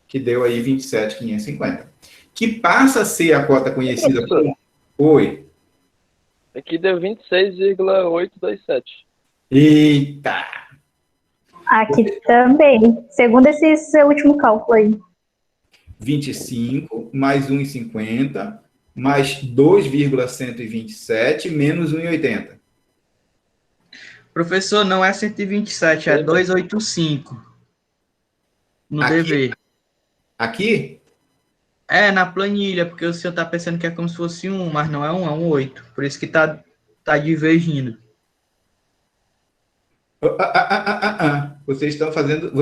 que deu aí 27,550. Que passa a ser a cota conhecida por... Oi. Aqui deu 26,827. Eita! Aqui também. Segundo esse seu último cálculo aí. 25 mais 1,50 mais 2,127 menos 1,80. Professor, não é 127, é 285. No Aqui? DV. Aqui? É, na planilha, porque o senhor tá pensando que é como se fosse 1, mas não é 1, é um 8. Por isso que tá divergindo. Vocês estão fazendo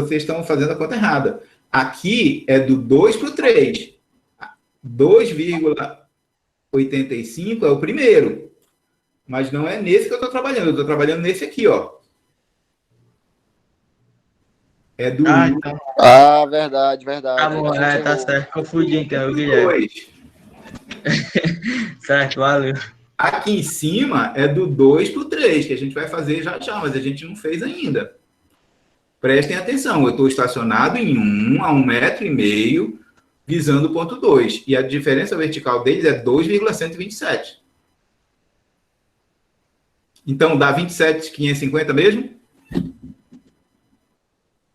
a conta errada. Aqui é do 2 para o 3. 2,85 é o primeiro. Mas não é nesse que eu estou trabalhando. Eu estou trabalhando nesse aqui, ó. É do Então. Ah, verdade, verdade. Tá bom, tá certo. Confundi então, Guilherme. 2. Certo, valeu. Aqui em cima é do 2 para o 3, que a gente vai fazer já já, mas a gente não fez ainda. Prestem atenção, eu estou estacionado em 1 a 1,5 m, visando o ponto 2. E a diferença vertical deles é 2,127. Então, dá 27,550 mesmo?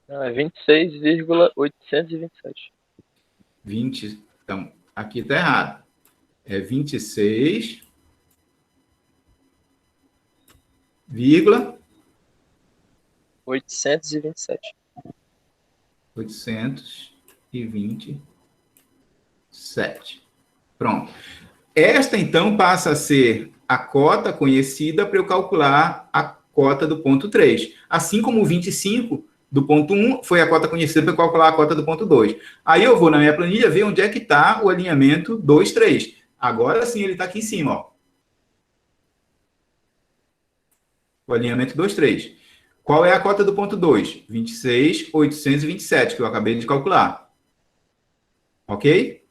Não, é 26,827. 20. Então, aqui está errado. É 26, 827. 827. Pronto. Esta, então, passa a ser a cota conhecida para eu calcular a cota do ponto 3. Assim como o 25 do ponto 1 foi a cota conhecida para eu calcular a cota do ponto 2. Aí eu vou na minha planilha ver onde é que está o alinhamento 2, 3. Agora sim ele está aqui em cima, ó. O alinhamento 2, 3. Qual é a cota do ponto 2? 26,827, que eu acabei de calcular. Ok?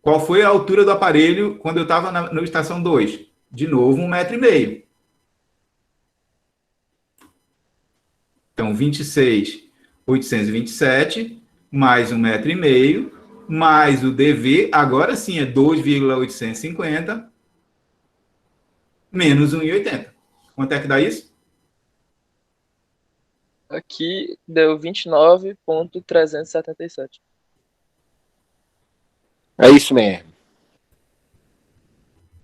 Qual foi a altura do aparelho quando eu estava na estação 2? De novo, 1,5 m. Então, 26,827 mais 1,5 m, mais o dV, agora sim é 2,850, menos 1,80. Quanto é que dá isso? Aqui deu 29,377. É isso mesmo.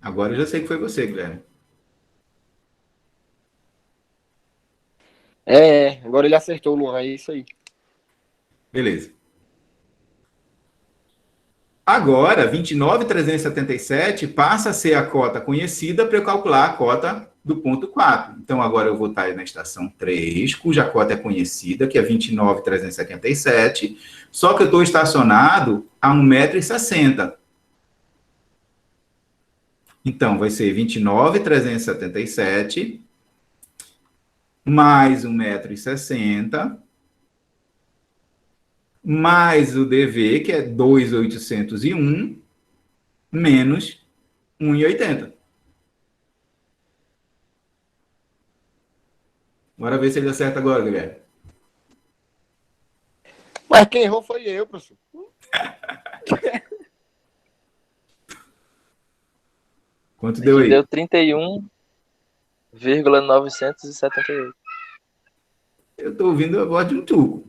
Agora eu já sei que foi você, Guilherme. Agora ele acertou, Luan, é isso aí. Beleza. Agora, 29.377 passa a ser a cota conhecida para eu calcular a cota do ponto 4. Então, agora eu vou estar na estação 3, cuja cota é conhecida, que é 29.377, só que eu estou estacionado a 1,60 m. Então, vai ser 29.377 mais 1,60 m, mais o DV, que é 2.801, menos 1,80. Bora ver se ele acerta agora, Guilherme. Mas quem errou foi eu, professor. Quanto deu aí? Deu 31,978. Eu estou ouvindo a voz de um tuco.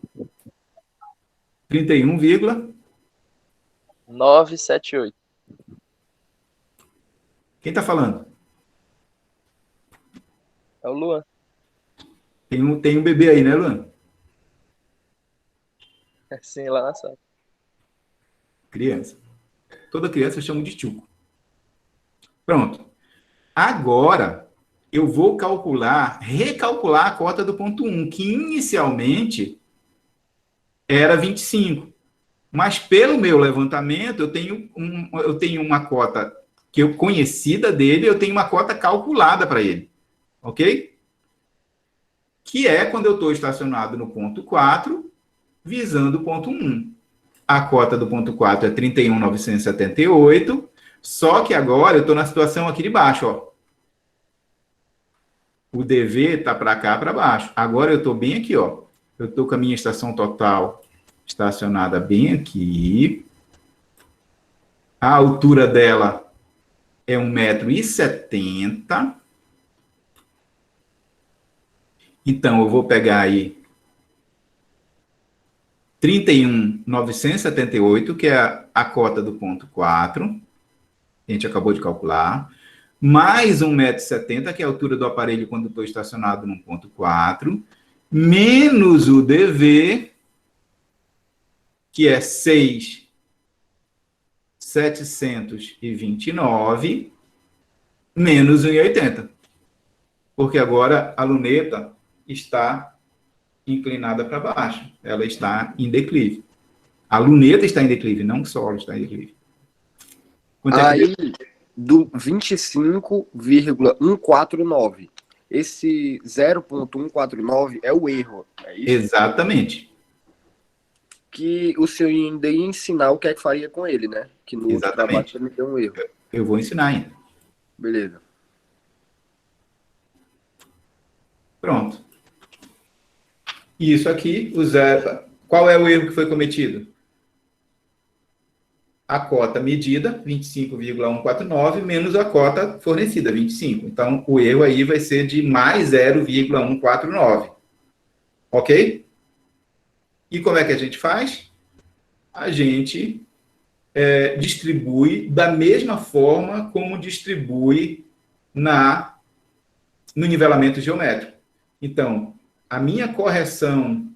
978. Quem está falando? É o Luan. Tem um bebê aí, né, Luan? Sim, lá na sala. Criança. Toda criança eu chamo de tchuco. Pronto. Agora, eu vou recalcular a cota do ponto 1, que inicialmente era 25. Mas pelo meu levantamento, eu tenho uma cota que eu conhecida dele, eu tenho uma cota calculada para ele. Ok? Que é quando eu estou estacionado no ponto 4, visando o ponto 1. A cota do ponto 4 é 31.978, só que agora eu estou na situação aqui de baixo, ó. O DV está para cá, para baixo. Agora eu estou bem aqui, ó. Eu estou com a minha estação total estacionada bem aqui. A altura dela é 1,70 m. Então, eu vou pegar aí 31.978, que é a cota do ponto 4. A gente acabou de calcular. Mais 1,70 m, que é a altura do aparelho quando estou estacionado no ponto 4. Menos o DV, que é 6.729, menos 1,80 m. Porque agora a luneta está inclinada para baixo. Ela está em declive. A luneta está em declive, não o solo está em declive. Quanto é que Aí, do 25,149. Esse 0,149 é o erro. É isso? Exatamente. Que o senhor ainda ia ensinar o que é que faria com ele, né? Que no outro trabalho Exatamente. também deu um erro. Eu vou ensinar ainda. Beleza. Pronto. Isso aqui, o zero. Qual é o erro que foi cometido? A cota medida, 25,149, menos a cota fornecida, 25. Então, o erro aí vai ser de mais 0,149. Ok? E como é que a gente faz? A gente distribui da mesma forma como distribui no nivelamento geométrico. Então, a minha correção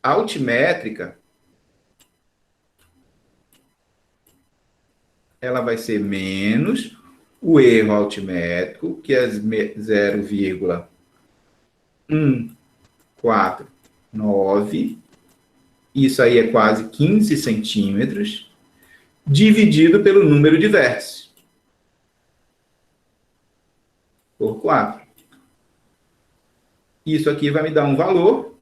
altimétrica, ela vai ser menos o erro altimétrico, que é 0,149, isso aí é quase 15 centímetros, dividido pelo número de vértices, por 4. Isso aqui vai me dar um valor.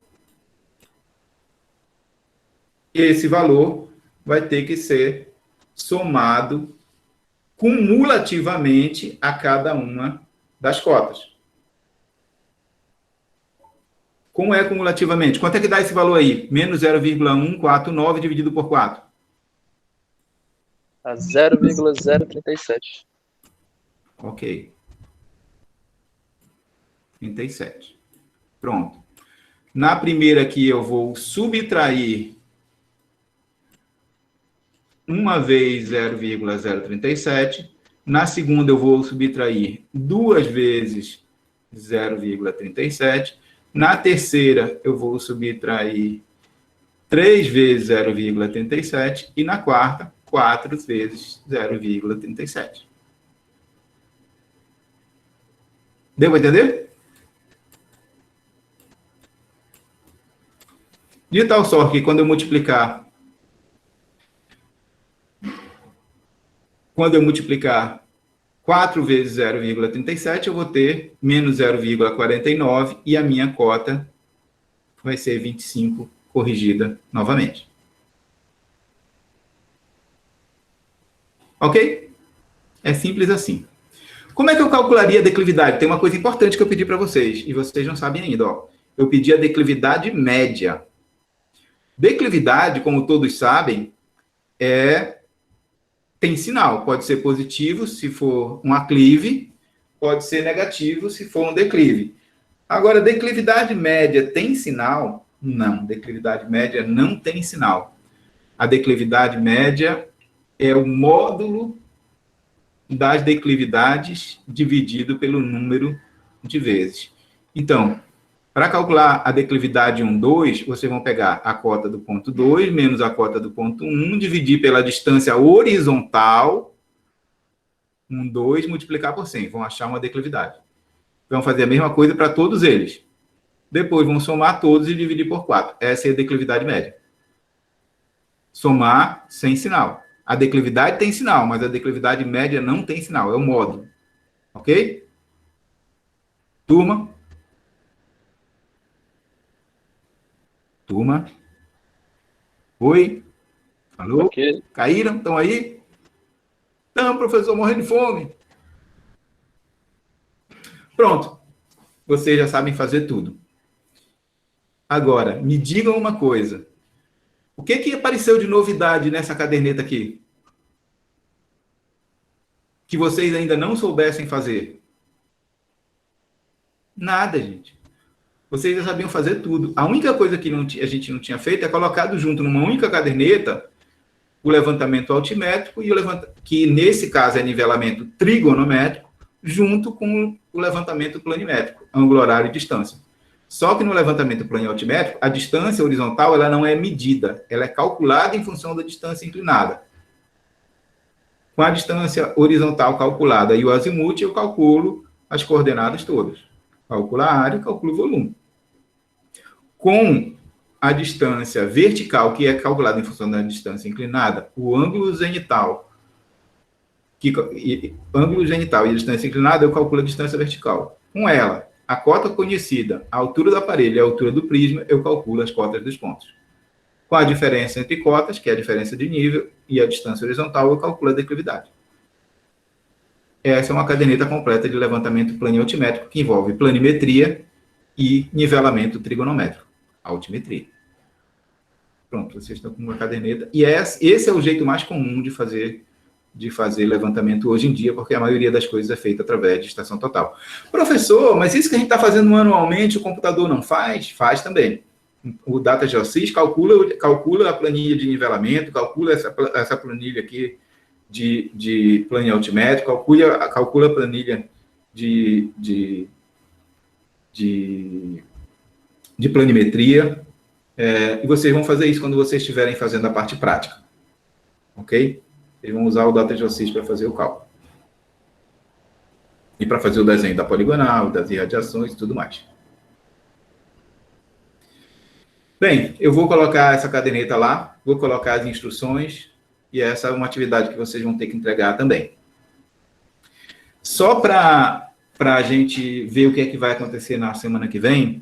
Esse valor vai ter que ser somado cumulativamente a cada uma das cotas. Como é cumulativamente? Quanto é que dá esse valor aí? Menos 0,149 dividido por 4. A 0,037. Ok. 37. Pronto. Na primeira aqui eu vou subtrair uma vez 0,037. Na segunda eu vou subtrair 2 vezes 0,37. Na terceira eu vou subtrair 3 vezes 0,37. E na quarta 4 vezes 0,37. Deu para entender? De tal sorte que quando eu multiplicar 4 vezes 0,37, eu vou ter menos 0,49 e a minha cota vai ser 25 corrigida novamente. Ok? É simples assim. Como é que eu calcularia a declividade? Tem uma coisa importante que eu pedi para vocês, e vocês não sabem ainda. Ó. Eu pedi a declividade média. Declividade, como todos sabem, tem sinal. Pode ser positivo se for um aclive, pode ser negativo se for um declive. Agora, declividade média tem sinal? Não, declividade média não tem sinal. A declividade média é o módulo das declividades dividido pelo número de vezes. Então, para calcular a declividade 1, 2, vocês vão pegar a cota do ponto 2 menos a cota do ponto 1, dividir pela distância horizontal, 1, 2, multiplicar por 100. Vão achar uma declividade. Vão fazer a mesma coisa para todos eles. Depois vão somar todos e dividir por 4. Essa é a declividade média. Somar sem sinal. A declividade tem sinal, mas a declividade média não tem sinal. É o módulo. Ok? Turma? Turma? Oi? Alô? Ok. Caíram? Estão aí? Não, professor, morrendo de fome. Pronto. Vocês já sabem fazer tudo. Agora, me digam uma coisa. O que apareceu de novidade nessa caderneta aqui? Que vocês ainda não soubessem fazer? Nada, gente. Vocês já sabiam fazer tudo. A única coisa que a gente não tinha feito é colocado junto numa única caderneta o levantamento altimétrico e que nesse caso é nivelamento trigonométrico, junto com o levantamento planimétrico, ângulo, horário e distância. Só que no levantamento plano altimétrico, a distância horizontal ela não é medida, ela é calculada em função da distância inclinada. Com a distância horizontal calculada e o azimuth, eu calculo as coordenadas todas. Calculo a área e calculo o volume. Com a distância vertical, que é calculada em função da distância inclinada, o ângulo genital, ângulo genital e a distância inclinada, eu calculo a distância vertical. Com ela, a cota conhecida, a altura do aparelho e a altura do prisma, eu calculo as cotas dos pontos. Com a diferença entre cotas, que é a diferença de nível, e a distância horizontal, eu calculo a declividade. Essa é uma caderneta completa de levantamento planialtimétrico, que envolve planimetria e nivelamento trigonométrico, altimetria. Pronto, vocês estão com uma caderneta. E esse é o jeito mais comum de fazer levantamento hoje em dia, porque a maioria das coisas é feita através de estação total. Professor, mas isso que a gente está fazendo manualmente, o computador não faz? Faz também. O Data Geosys calcula a planilha de nivelamento, calcula essa planilha aqui de plano altimétrico, calcula a planilha de planimetria, e vocês vão fazer isso quando vocês estiverem fazendo a parte prática. Ok? Eles vão usar o Data Geosys para fazer o cálculo. E para fazer o desenho da poligonal, das irradiações e tudo mais. Bem, eu vou colocar essa caderneta lá, vou colocar as instruções, e essa é uma atividade que vocês vão ter que entregar também. Só para a gente ver o que é que vai acontecer na semana que vem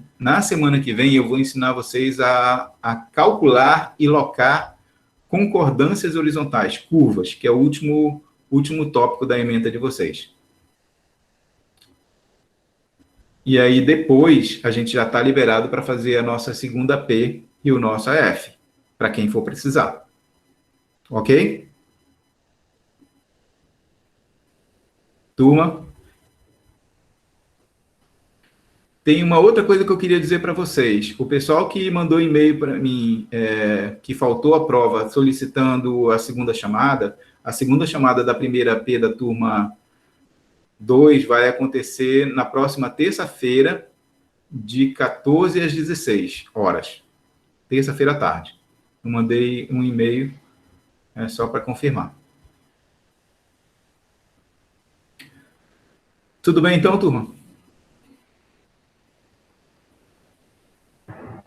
eu vou ensinar vocês a calcular e locar concordâncias horizontais, curvas, que é o último tópico da ementa de vocês. E aí, depois, a gente já está liberado para fazer a nossa segunda P e o nosso AF, para quem for precisar. Ok? Turma? Tem uma outra coisa que eu queria dizer para vocês. O pessoal que mandou e-mail para mim, que faltou a prova solicitando a segunda chamada da primeira P da turma 2 vai acontecer na próxima terça-feira, de 14 às 16 horas. Terça-feira à tarde. Eu mandei um e-mail É só para confirmar. Tudo bem então, turma?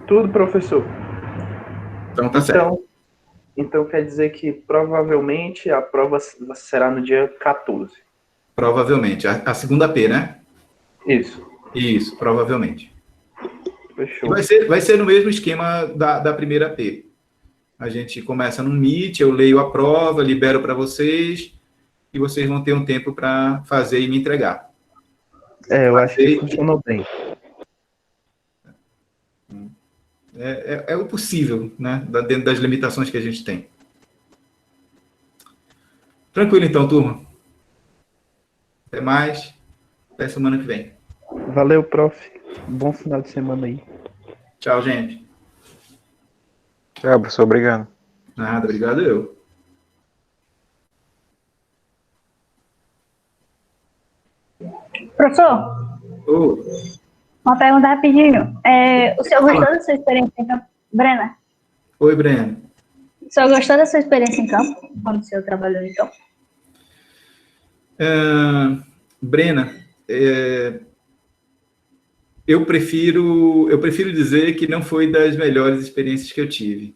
Tudo, professor. Então tá certo. Então quer dizer que provavelmente a prova será no dia 14. Provavelmente. A segunda P, né? Isso. Isso, provavelmente. Fechou. Vai ser no mesmo esquema da primeira P. A gente começa no Meet, eu leio a prova, libero para vocês, e vocês vão ter um tempo para fazer e me entregar. Eu acho que funcionou bem. É o possível, né? Dentro das limitações que a gente tem. Tranquilo então, turma. Até mais. Até semana que vem. Valeu, prof. Bom final de semana aí. Tchau, gente. Tchau, professor. Obrigado. Nada, obrigado eu. Professor, Ô, uma pergunta rapidinho. O senhor gostou da sua experiência em campo? Brena, oi, Breno. o senhor gostou da sua experiência em campo? Quando o senhor trabalhou em campo? Brena, eu prefiro dizer que não foi das melhores experiências que eu tive.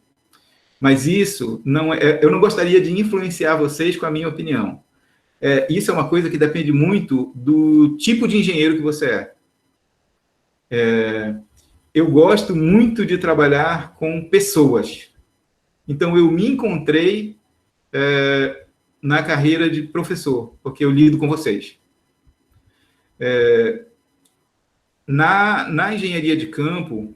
Mas isso não eu não gostaria de influenciar vocês com a minha opinião. Isso é uma coisa que depende muito do tipo de engenheiro que você é. Eu gosto muito de trabalhar com pessoas. Então, eu me encontrei na carreira de professor, porque eu lido com vocês. Na engenharia de campo,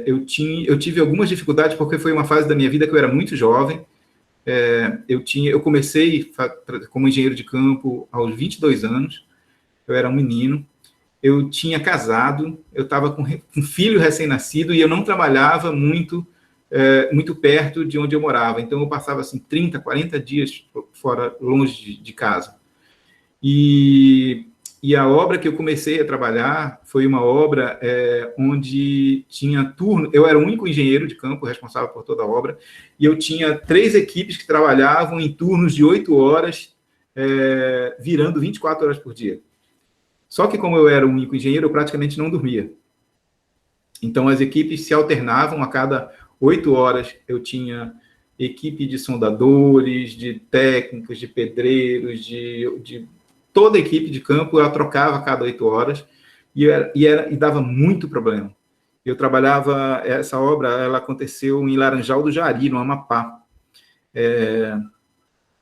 eu tive algumas dificuldades, porque foi uma fase da minha vida que eu era muito jovem. Eu comecei como engenheiro de campo aos 22 anos, eu era um menino, eu tinha casado, eu estava com um filho recém-nascido e eu não trabalhava muito perto de onde eu morava, então eu passava assim 30, 40 dias fora, longe de casa. E a obra que eu comecei a trabalhar foi uma obra onde tinha turno. Eu era o único engenheiro de campo responsável por toda a obra, e eu tinha 3 equipes que trabalhavam em turnos de 8 horas, virando 24 horas por dia. Só que, como eu era o único engenheiro, eu praticamente não dormia. Então, as equipes se alternavam. A cada 8 horas, eu tinha equipe de soldadores, de técnicos, de pedreiros, de toda a equipe de campo. Eu trocava a cada 8 horas e dava muito problema. Eu trabalhava, essa obra, ela aconteceu em Laranjal do Jari, no Amapá,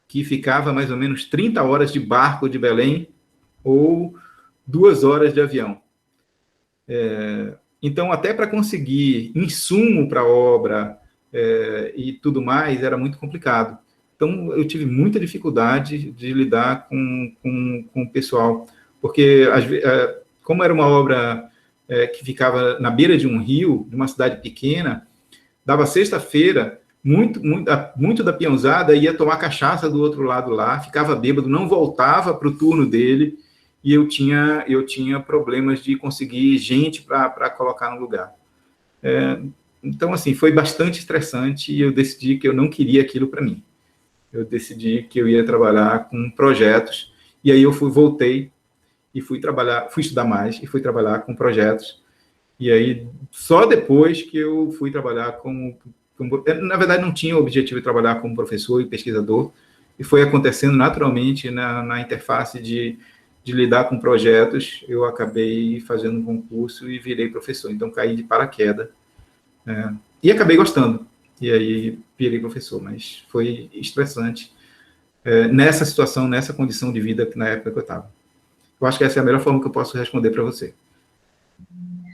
que ficava mais ou menos 30 horas de barco de Belém ou 2 horas de avião. Então, até para conseguir insumo para a obra e tudo mais, era muito complicado. Então, eu tive muita dificuldade de lidar com o pessoal, porque, como era uma obra que ficava na beira de um rio, de uma cidade pequena, dava sexta-feira, muito da peãozada ia tomar cachaça do outro lado lá, ficava bêbado, não voltava para o turno dele, e eu tinha problemas de conseguir gente para colocar no lugar. Então, assim, foi bastante estressante e eu decidi que eu não queria aquilo para mim. Eu decidi que eu ia trabalhar com projetos, e aí eu voltei e fui estudar mais e fui trabalhar com projetos. E aí, só depois que eu fui trabalhar na verdade, não tinha o objetivo de trabalhar como professor e pesquisador, e foi acontecendo naturalmente na interface de lidar com projetos. Eu acabei fazendo um concurso e virei professor. Então, caí de paraquedas. E acabei gostando. E aí, virei professor. Mas foi estressante nessa situação, nessa condição de vida na época que eu estava. Eu acho que essa é a melhor forma que eu posso responder para você.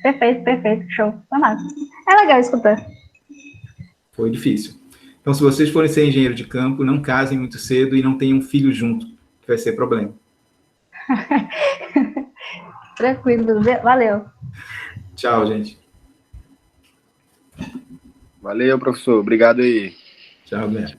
Perfeito. Show. Foi massa. É legal escutar. Foi difícil. Então, se vocês forem ser engenheiro de campo, não casem muito cedo e não tenham filho junto, que vai ser problema. Tranquilo, valeu. Tchau, gente. Valeu, professor. Obrigado aí. Tchau, Beto.